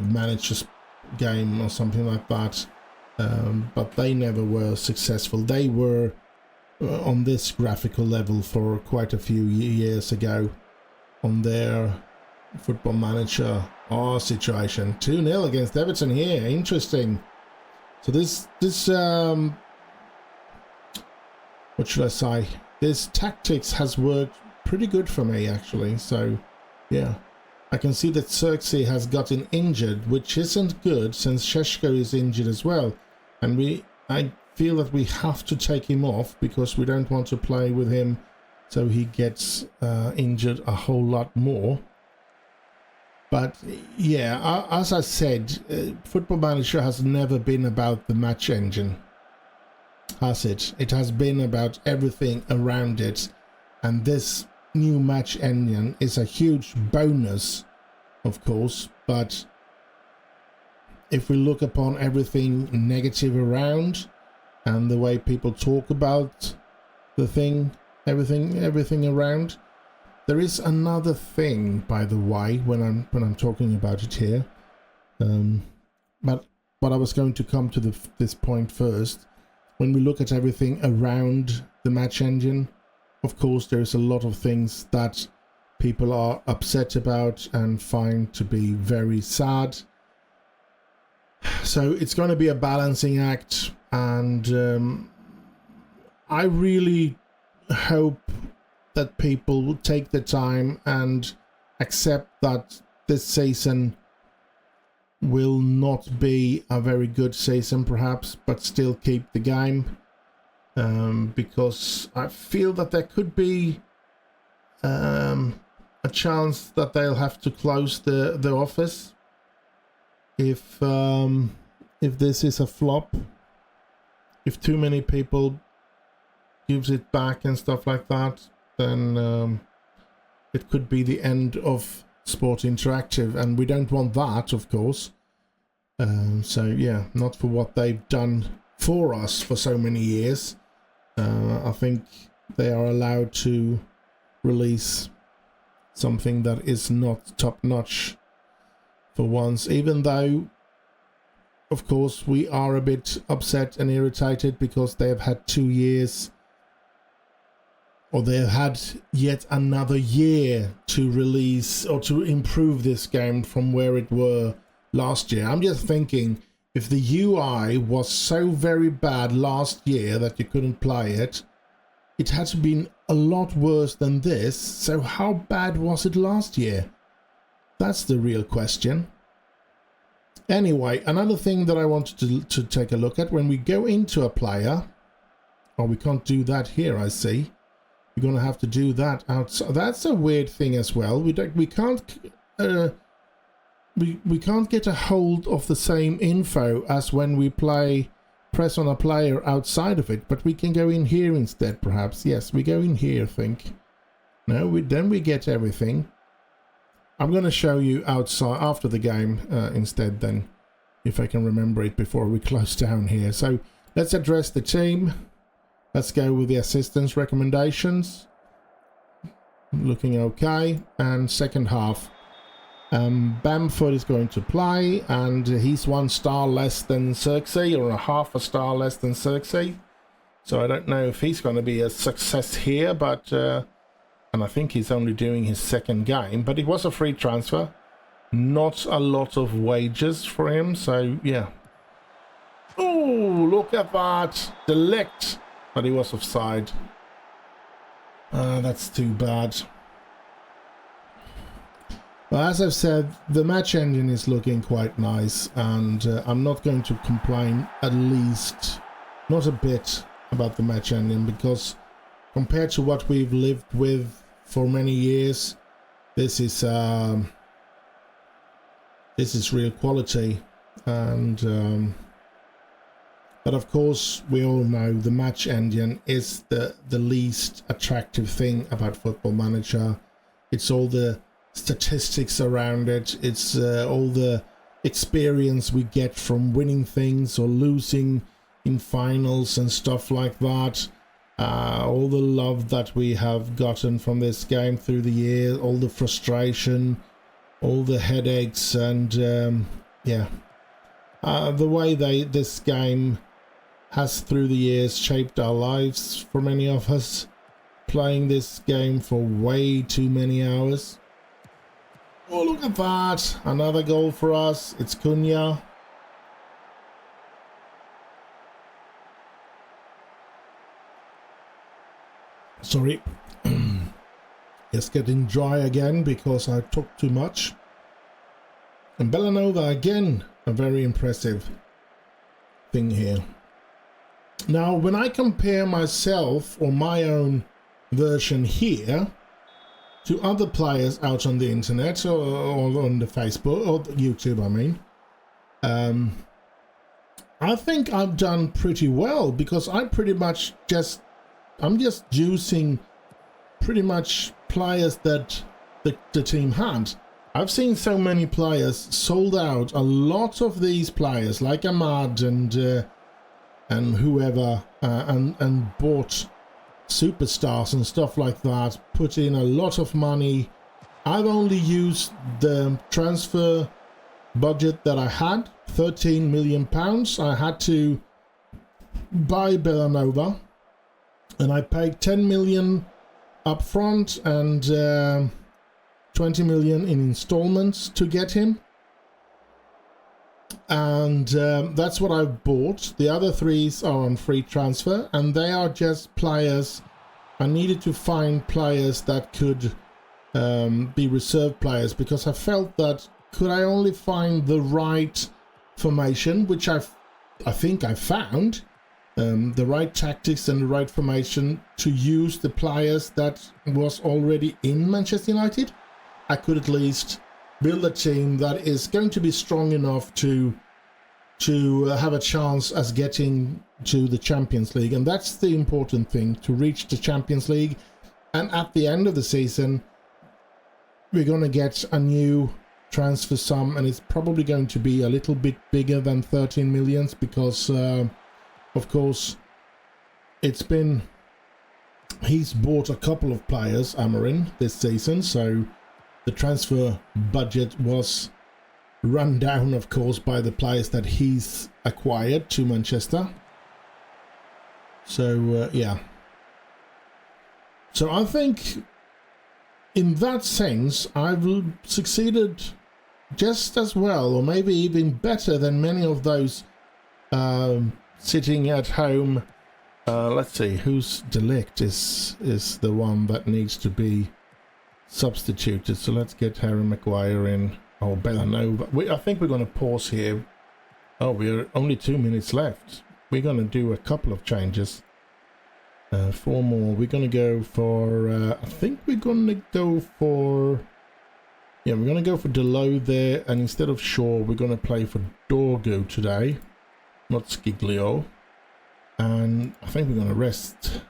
manager's game or something like that, but they never were successful. They were on this graphical level for quite a few years ago on their Football Manager situation. 2-0 against Everton here. Interesting. So this what should I say? This tactics has worked pretty good for me actually. So yeah, I can see that Xerxes has gotten injured, which isn't good since Šeško is injured as well, and I feel that we have to take him off because we don't want to play with him so he gets injured a whole lot more. But yeah, as I said, Football Manager has never been about the match engine, has it? It has been about everything around it, and this new match engine is a huge bonus, of course, but if we look upon everything negative around and the way people talk about the thing, everything around, there is another thing, by the way, when I'm talking about it here. But I was going to come to this point first. When we look at everything around the match engine, of course, there's a lot of things that people are upset about and find to be very sad. So it's going to be a balancing act, and I really hope that people will take the time and accept that this season will not be a very good season perhaps, but still keep the game, because I feel that there could be a chance that they'll have to close the office if this is a flop, if too many people gives it back and stuff like that, then it could be the end of Sport Interactive, and we don't want that, of course. So yeah, not for what they've done for us for so many years. I think they are allowed to release something that is not top-notch for once, even though, of course, we are a bit upset and irritated because they have had 2 years, or they have had yet another year to release or to improve this game from where it were last year. I'm just thinking, if the UI was so very bad last year that you couldn't play it, it had to be a lot worse than this. So how bad was it last year? That's the real question. Anyway, another thing that I wanted to take a look at, when we go into a player, oh, we can't do that here, I see. We're going to have to do that outside. That's a weird thing as well. We can't get a hold of the same info as when we press on a player outside of it, but we can go in here instead, perhaps. Yes, we go in here, I think. No, then we get everything. I'm going to show you outside after the game instead, then, if I can remember it before we close down here. So let's address the team. Let's go with the assistance recommendations. Looking okay. And second half. Bamford is going to play, and he's 1 star less than Xerxes, or a half a star less than Xerxes. So I don't know if he's going to be a success here, but and I think he's only doing his 2nd game, but it was a free transfer. Not a lot of wages for him, so yeah. Oh, look at that. Delect. But he was offside. That's too bad. Well, as I've said, the match engine is looking quite nice, and I'm not going to complain, at least not a bit, about the match engine, because compared to what we've lived with for many years, this is real quality. And but of course, we all know the match engine is the least attractive thing about Football Manager. It's all the statistics around it. It's all the experience we get from winning things or losing in finals and stuff like that. All the love that we have gotten from this game through the years, all the frustration, all the headaches, and yeah, the way this game has through the years shaped our lives for many of us, playing this game for way too many hours. Oh, look at that. Another goal for us. It's Cunha. Sorry. It's getting dry again because I talked too much. And Bellanova again, a very impressive thing here. Now, when I compare myself or my own version here to other players out on the internet or on the Facebook or YouTube, I mean, I think I've done pretty well, because I'm just using pretty much players that the team had. I've seen so many players sold out. A lot of these players, like Ahmad and whoever, and bought superstars and stuff like that, put in a lot of money. I've only used the transfer budget that I had, £13 million. I had to buy Bellanova, and I paid 10 million up front and 20 million in installments to get him. And that's what I've bought. The other 3 are on free transfer, and they are just players. I needed to find players that could be reserve players, because I felt that could I only find the right formation, which I think I found, the right tactics and the right formation to use the players that was already in Manchester United, I could at least build a team that is going to be strong enough to have a chance as getting to the Champions League. And that's the important thing, to reach the Champions League. And at the end of the season, we're going to get a new transfer sum, and it's probably going to be a little bit bigger than 13 millions because, of course, he's bought a couple of players, Amarin, this season, so the transfer budget was run down, of course, by the players that he's acquired to Manchester. So, yeah. So I think in that sense, I've succeeded just as well, or maybe even better than many of those sitting at home. Let's see, whose delict is the one that needs to be substituted. So let's get Harry Maguire in. Oh, Bellanova. I think we're going to pause here. Oh, we're only 2 minutes left. We're going to do a couple of changes. 4 more. We're going to go for... I think we're going to go for... Yeah, we're going to go for Delo there. And instead of Shaw, we're going to play for Dorgo today. Not Skiglio. And I think we're going to rest.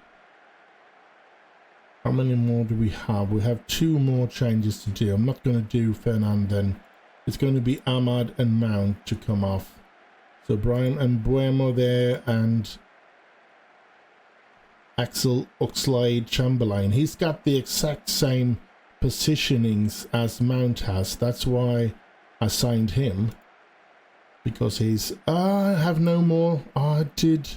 How many more do we have? We have 2 more changes to do. I'm not going to do Fernanden. It's going to be Ahmad and Mount to come off. So Brian and Buemo there, and Axel Oxlade-Chamberlain. He's got the exact same positionings as Mount has. That's why I signed him. Because he's... I have no more. I did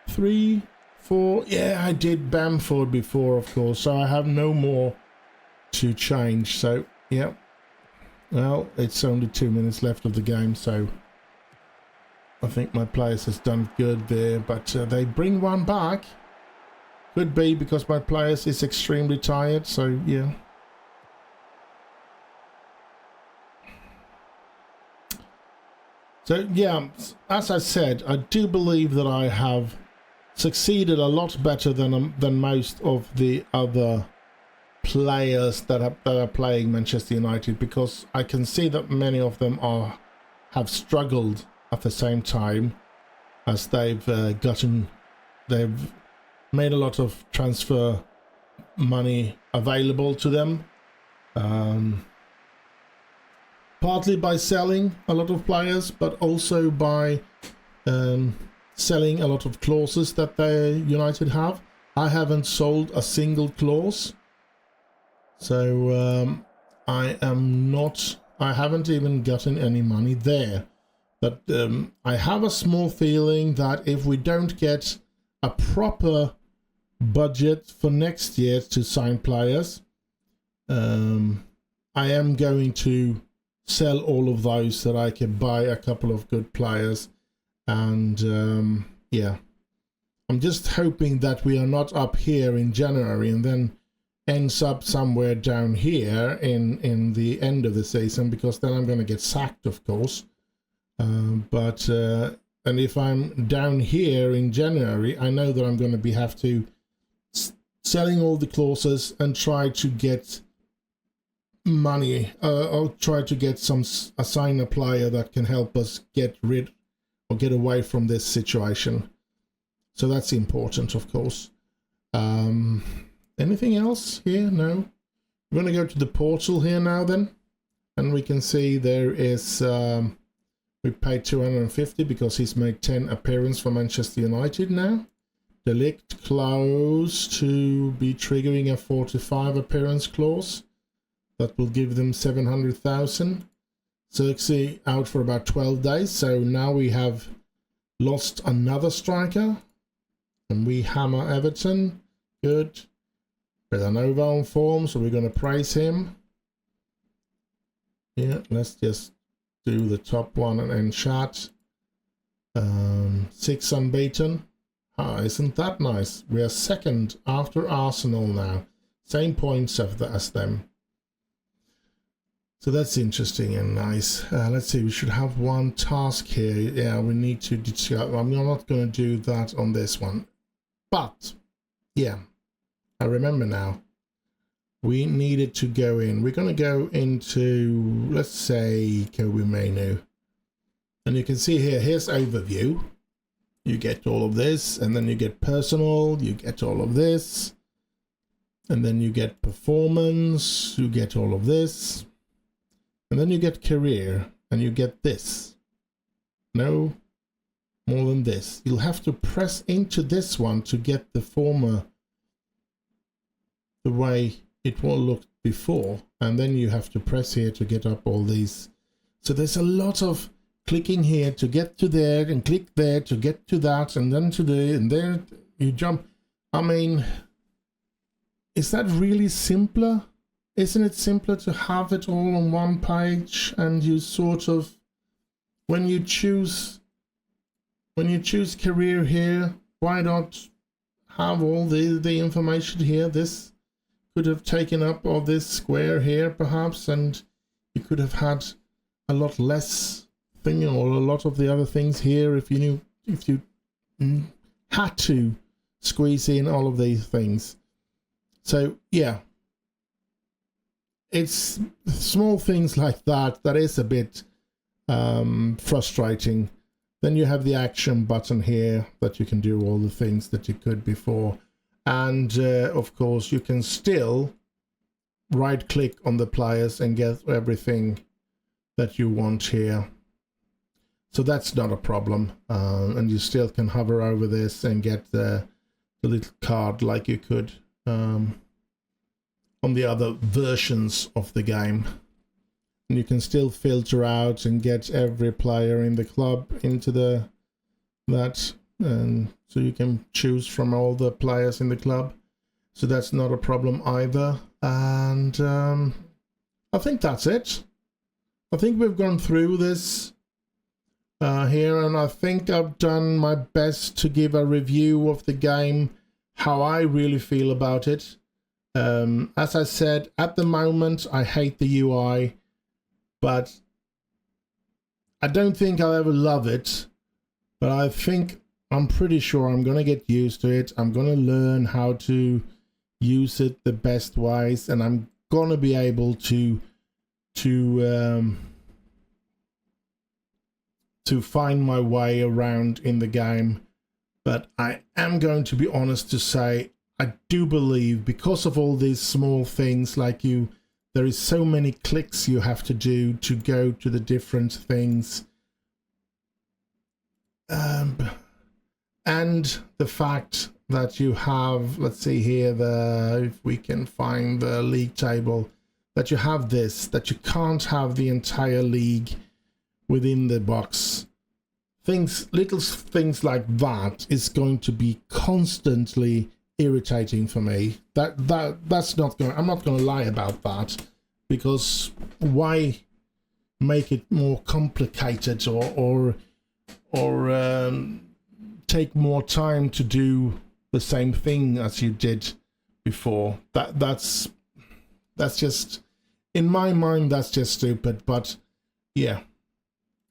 3, 4... Yeah, I did Bamford before, of course. So I have no more to change. So, yeah. Well, it's only 2 minutes left of the game, so... I think my players has done good there, but they bring one back. Could be because my players is extremely tired, so yeah. So yeah, as I said, I do believe that I have succeeded a lot better than most of the other players that are playing Manchester United, because I can see that many of them have struggled at the same time as they've made a lot of transfer money available to them, partly by selling a lot of players, but also by selling a lot of clauses that United have. I haven't sold a single clause, so I haven't even gotten any money there. But I have a small feeling that if we don't get a proper budget for next year to sign players, I am going to sell all of those so that I can buy a couple of good players. And yeah, I'm just hoping that we are not up here in January and then ends up somewhere down here in the end of the season, because then I'm going to get sacked, of course. And if I'm down here in January, I know that I'm going to have to selling all the clauses and try to get money. I'll try to assign a player that can help us get rid or get away from this situation. So that's important, of course. Anything else here? No. We're going to go to the portal here now then, and we can see there is... we paid 250 because he's made 10 appearances for Manchester United now. Delict close to be triggering a 45 appearance clause. That will give them 700,000. Xerxes out for about 12 days. So now we have lost another striker. And we hammer Everton. Good. Bellanova on form, so we're going to praise him. Yeah, let's just do the top one and end chat. 6 unbeaten. Isn't that nice? We are second after Arsenal now. Same points as them. So that's interesting and nice. Let's see, we should have one task here. Yeah, we need to discuss. I'm not going to do that on this one. But, yeah, I remember now. we needed to go in. We're going to go into, let's say, Kobe Menu. And you can see here, here's overview. You get all of this, and then you get personal, you get all of this. And then you get performance, you get all of this. And then you get career, and you get this. No more than this. You'll have to press into this one to get the former, the way it will look before, and then you have to press here to get up all these. So there's a lot of clicking here to get to there, and click there to get to that, and then to the, and there you jump. I mean, is that really simpler? Isn't it simpler to have it all on one page, and you sort of, when you choose career here, why not have all the information here? This could have taken up all this square here perhaps, and you could have had a lot less thing, or a lot of the other things here if you had to squeeze in all of these things. So yeah, it's small things like that that is a bit frustrating. Then you have the action button here that you can do all the things that you could before. And of course, you can still right click on the players and get everything that you want here. So that's not a problem. And you still can hover over this and get the little card like you could on the other versions of the game. And you can still filter out and get every player in the club into that, and so you can choose from all the players in the club. So that's not a problem either. And I think that's it. I think we've gone through this here, and I think I've done my best to give a review of the game, how I really feel about it. As I said, at the moment I hate the UI, but I don't think I'll ever love it. But I think, I'm pretty sure I'm going to get used to it. I'm going to learn how to use it the best ways, and I'm going to be able to find my way around in the game. But I am going to be honest to say, I do believe, because of all these small things, like there is so many clicks you have to do to go to the different things. And the fact that you have, let's see here, if we can find the league table, that you have this, that you can't have the entire league within the box. Little things like that is going to be constantly irritating for me. That's not going. I'm not going to lie about that, because why make it more complicated or take more time to do the same thing as you did before? That's just, in my mind, that's just stupid. But yeah,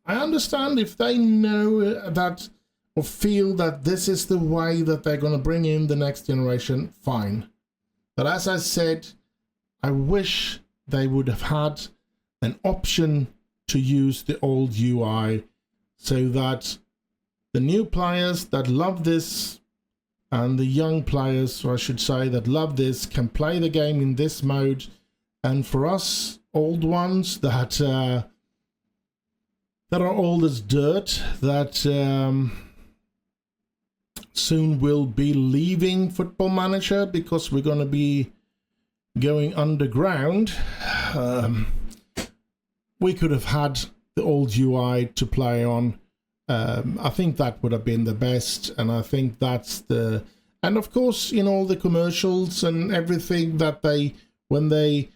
I understand if they know that or feel that this is the way that they're going to bring in the next generation, fine. But as I said, I wish they would have had an option to use the old UI, so that the new players that love this, and the young players, or I should say, that love this, can play the game in this mode. And for us old ones that are old as dirt, that soon will be leaving Football Manager because we're going to be going underground, we could have had the old UI to play on. I think that would have been the best, and I think that's the, and of course in all the commercials and everything that when they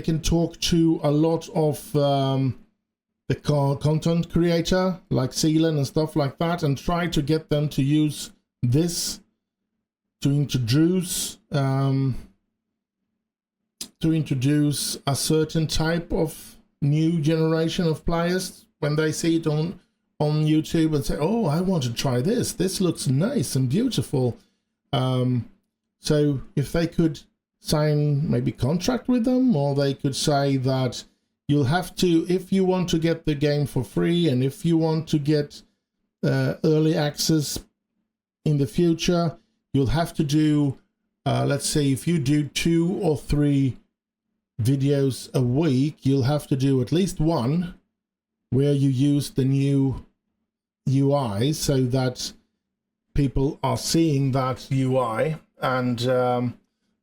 can talk to a lot of the content creator like Sealand and stuff like that, and try to get them to use this to introduce a certain type of new generation of players when they see it on YouTube and say, oh, I want to try this. This looks nice and beautiful. So if they could sign maybe contract with them, or they could say that you'll have to, if you want to get the game for free and if you want to get early access in the future, you'll have to do, let's say if you do 2 or 3 videos a week, you'll have to do at least one where you use the new UI so that people are seeing that UI, and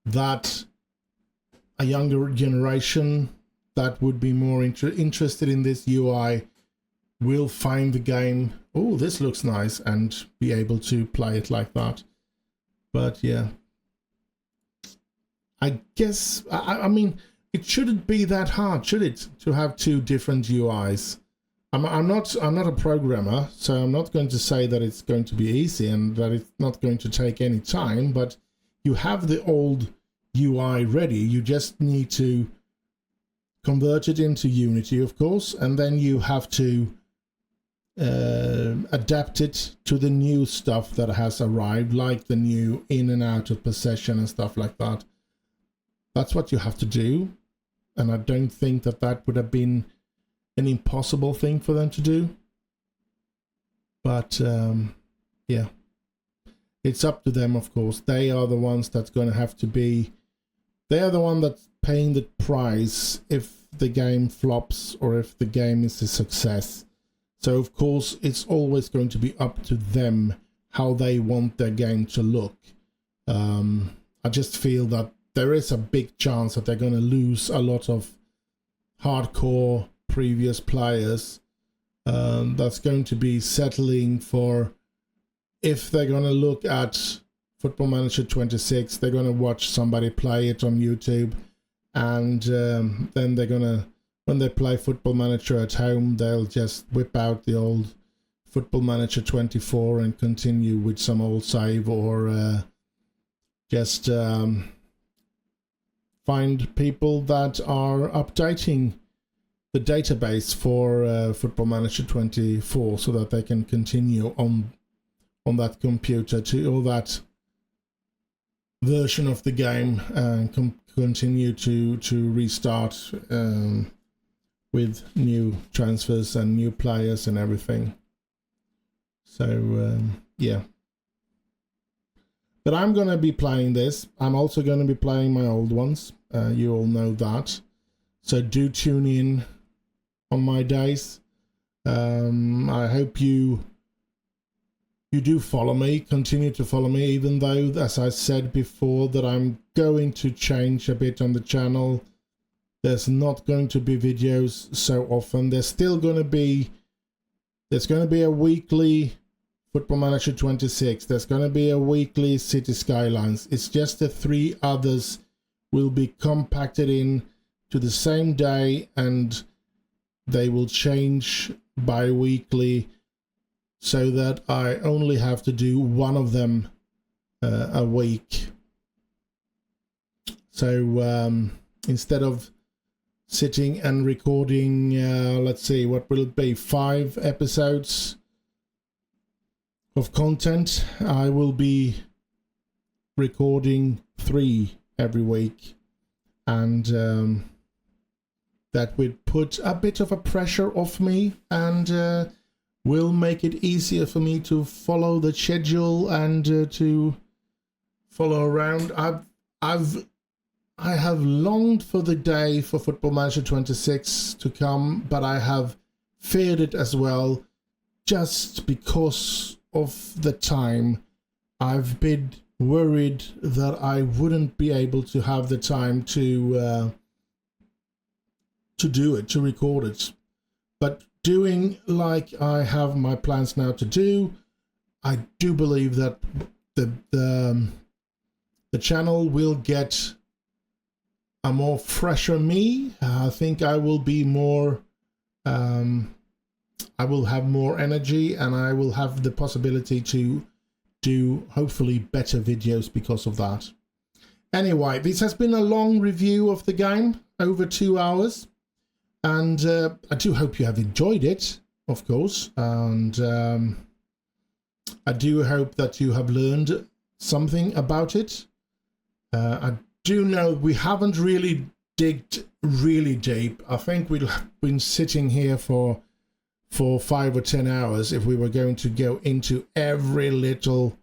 that a younger generation that would be more interested in this UI will find the game, oh, this looks nice, and be able to play it like that. But yeah, I guess, I mean, it shouldn't be that hard, should it, to have 2 different UIs? I'm not a programmer, so I'm not going to say that it's going to be easy and that it's not going to take any time, but you have the old UI ready. You just need to convert it into Unity, of course, and then you have to adapt it to the new stuff that has arrived, like the new in and out of possession and stuff like that. That's what you have to do, and I don't think that that would have been an impossible thing for them to do. But yeah, it's up to them, of course. They are the ones that's going to have to be, they are the one that's paying the price if the game flops or if the game is a success. So of course it's always going to be up to them how they want their game to look. I just feel that there is a big chance that they're going to lose a lot of hardcore previous players that's going to be settling for, if they're going to look at Football Manager 26, they're going to watch somebody play it on YouTube, and then they're going to, when they play Football Manager at home, they'll just whip out the old Football Manager 24 and continue with some old save, or just find people that are updating the database for Football Manager 24 so that they can continue on that computer to, or that version of the game, and continue to restart with new transfers and new players and everything. So yeah, but I'm going to be playing this. I'm also going to be playing my old ones. You all know that, so do tune in on my days. I hope you do follow me, continue to follow me, even though, as I said before, that I'm going to change a bit on the channel. There's not going to be videos so often. There's going to be a weekly Football Manager 26. There's going to be a weekly City Skylines. It's just the 3 others will be compacted in to the same day, and they will change bi-weekly, so that I only have to do one of them a week. So instead of sitting and recording, let's see, what will it be, 5 episodes of content, I will be recording 3 every week, and that would put a bit of a pressure off me, and will make it easier for me to follow the schedule and to follow around. I have longed for the day for Football Manager 26 to come, but I have feared it as well, just because of the time. I've been worried that I wouldn't be able to have the time to do it, to record it. But doing like I have my plans now to do, I do believe that the channel will get a more fresher me. I think I will be more, I will have more energy, and I will have the possibility to do hopefully better videos because of that. Anyway, this has been a long review of the game, over 2 hours. And I do hope you have enjoyed it, of course, and I do hope that you have learned something about it. I do know we haven't really digged really deep. I think we've been sitting here for 5 or 10 hours if we were going to go into every little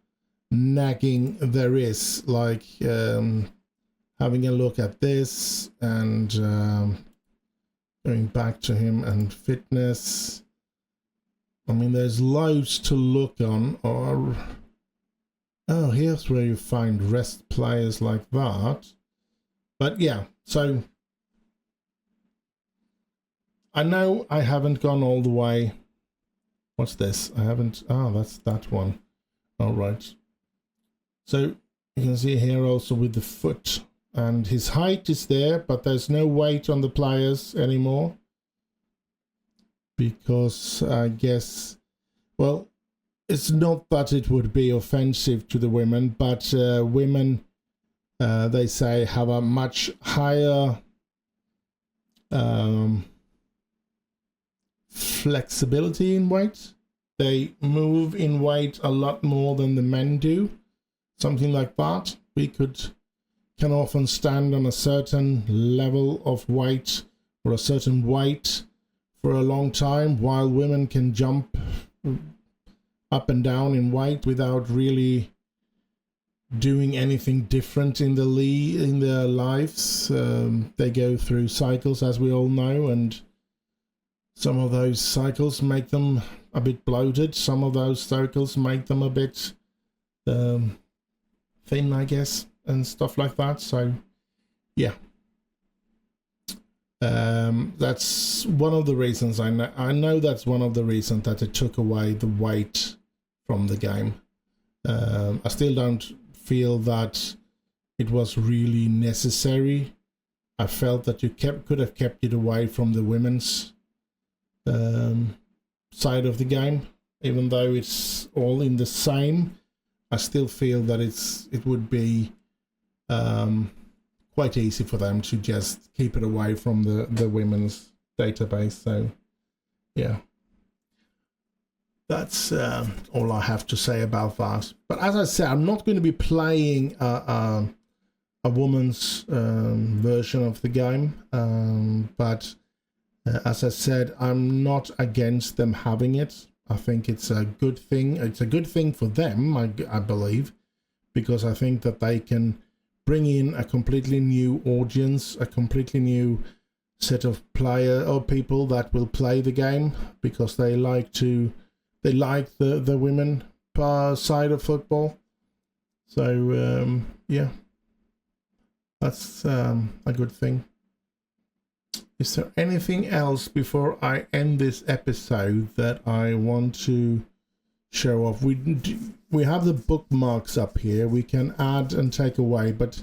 nagging there is, like having a look at this and going back to him and fitness. I mean, there's loads to look on. Or oh, here's where you find rest players like that. But yeah, so I know I haven't gone all the way. What's this? I haven't. Oh, that's that one. All right. So you can see here also with the foot, and his height is there, but there's no weight on the players anymore, because I guess, well, it's not that it would be offensive to the women, but women, they say, have a much higher flexibility in weight. They move in weight a lot more than the men do, something like that. We can often stand on a certain level of weight or a certain weight for a long time, while women can jump up and down in weight without really doing anything different in their lives. They go through cycles, as we all know, and some of those cycles make them a bit bloated. Some of those cycles make them a bit thin, I guess, and stuff like that. So yeah, that's one of the reasons. I know that's one of the reasons that it took away the weight from the game. I still don't feel that it was really necessary. I felt that you could have kept it away from the women's side of the game, even though it's all in the same. I still feel that it would be quite easy for them to just keep it away from the women's database. So yeah, that's all I have to say about that. But as I said, I'm not going to be playing a woman's version of the game, but as I said, I'm not against them having it. I think it's a good thing. It's a good thing for them, I believe, because I think that they can bring in a completely new audience, a completely new set of player or people that will play the game, because they like the women side of football. So yeah, that's a good thing. Is there anything else before I end this episode that I want to show off? We have the bookmarks up here. We can add and take away, but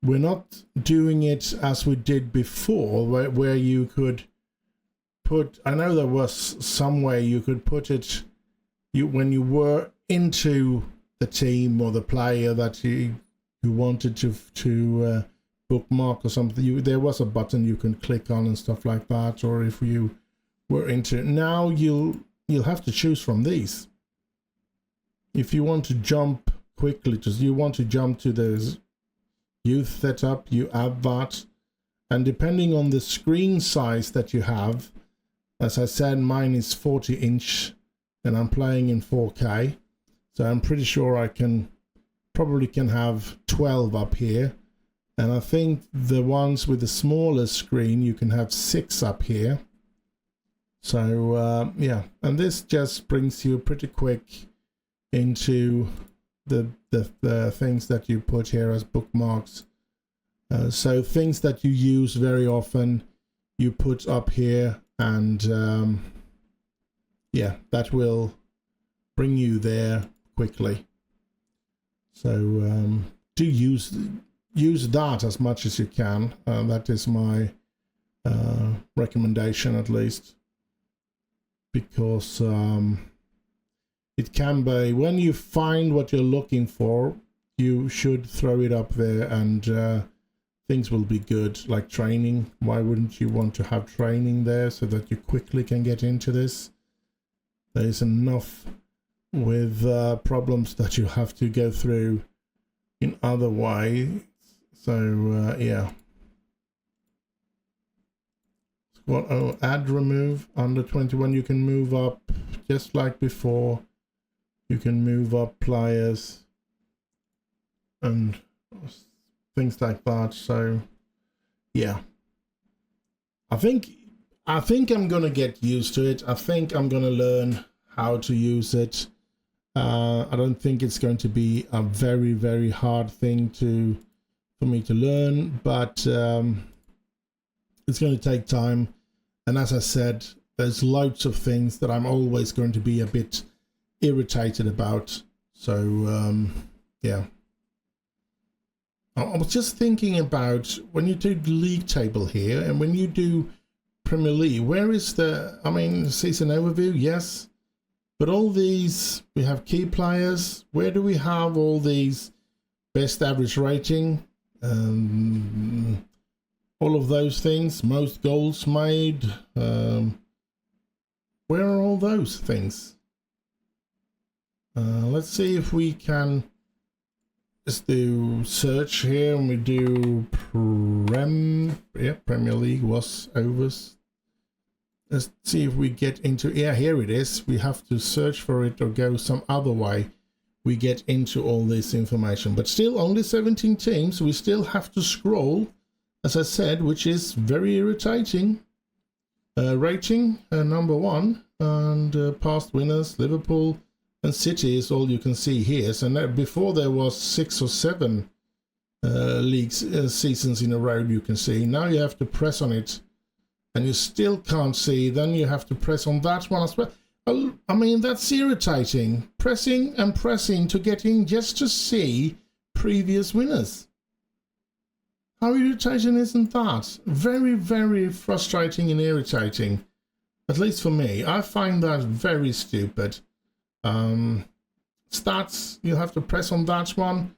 we're not doing it as we did before, where you could put. I know there was some way you could put it. When you were into the team or the player that you wanted to bookmark or something, there was a button you can click on and stuff like that. Or if you were into, now you'll have to choose from these. If you want to jump quickly, you want to jump to the youth setup, you add that, and depending on the screen size that you have, as I said, mine is 40-inch and I'm playing in 4K, so I'm pretty sure I probably can have 12 up here. And I think the ones with the smaller screen, you can have 6 up here. So yeah, and this just brings you pretty quick into the things that you put here as bookmarks. So things that you use very often, you put up here, and yeah, that will bring you there quickly. So do use that as much as you can. That is my recommendation, at least, because it can be, when you find what you're looking for, you should throw it up there, and things will be good, like training. Why wouldn't you want to have training there so that you quickly can get into this? There is enough with problems that you have to go through in other ways. So yeah. What? Oh, add remove under 21. You can move up just like before. You can move up players and things like that. So yeah, I think I'm gonna get used to it. I think I'm gonna learn how to use it. I don't think it's going to be a very, very hard thing for me to learn, but it's going to take time. And as I said, there's loads of things that I'm always going to be a bit irritated about. So yeah, I was just thinking about when you do the league table here and when you do Premier League, where is the, I mean, season overview, yes, but all these, we have key players. Where do we have all these best average rating? All of those things, most goals made. Where are all those things? Let's see if we can just do search here, and we do Premier League was overs. Let's see if we get into, yeah, here it is. We have to search for it or go some other way. We get into all this information, but still only 17 teams. We still have to scroll, as I said, which is very irritating. Rating, number 1, and past winners, Liverpool and City is all you can see here. So now, before there was 6 or 7 leagues seasons in a row you can see. Now you have to press on it and you still can't see. Then you have to press on that one as well. I mean, that's irritating. Pressing and pressing to get in just to see previous winners. How irritating isn't that? Very, very frustrating and irritating. At least for me. I find that very stupid. Stats, you have to press on that one.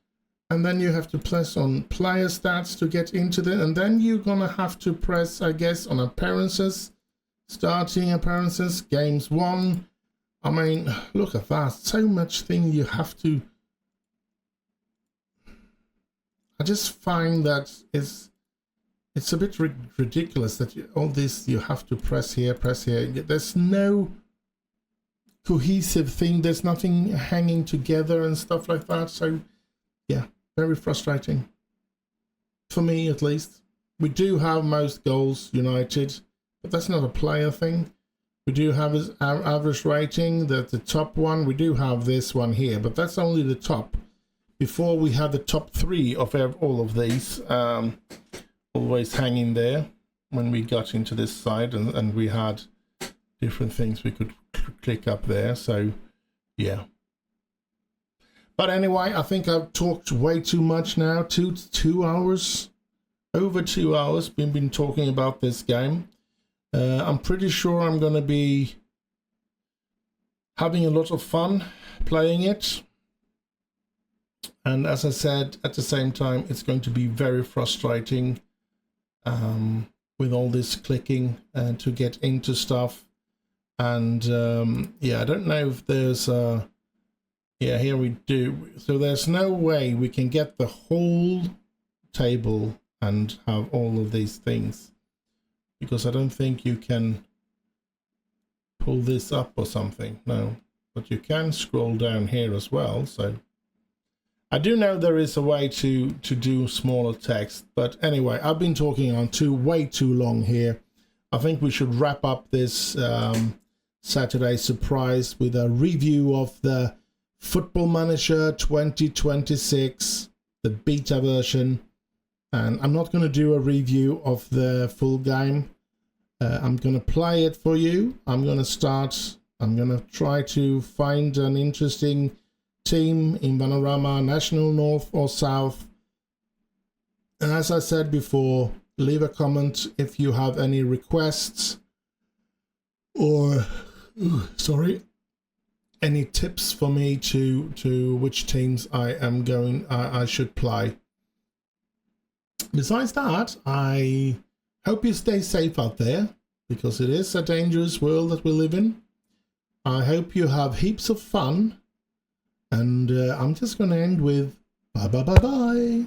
And then you have to press on player stats to get into it. And then you're going to have to press, I guess, on appearances. Starting appearances, games won. I mean, look at that. So much thing you have to... I just find that it's a bit ridiculous that all this you have to press here, press here. There's no cohesive thing. There's nothing hanging together and stuff like that. So, yeah, very frustrating. For me, at least. We do have most goals United, but that's not a player thing. We do have his average rating, the top one. We do have this one here, but that's only the top. Before we had the top 3 of all of these always hanging there when we got into this side, and we had different things we could click up there. So yeah, but anyway, I think I've talked way too much now. 2 hours, over 2 hours been talking about this game. I'm pretty sure I'm gonna be having a lot of fun playing it. And as I said, at the same time, it's going to be very frustrating with all this clicking and to get into stuff. And yeah, I don't know if there's yeah, here we do. So there's no way we can get the whole table and have all of these things, because I don't think you can pull this up or something. No, but you can scroll down here as well. So I do know there is a way to do smaller text, but anyway, I've been talking on way too long here. I think we should wrap up this Saturday surprise with a review of the Football Manager 2026, the beta version. And I'm not going to do a review of the full game. I'm going to play it for you. I'm going to try to find an interesting team in Panorama, National North or South. And as I said before, leave a comment if you have any requests or any tips for me to which teams I should play. Besides that, I hope you stay safe out there, because it is a dangerous world that we live in. I hope you have heaps of fun. And I'm just going to end with bye bye bye bye.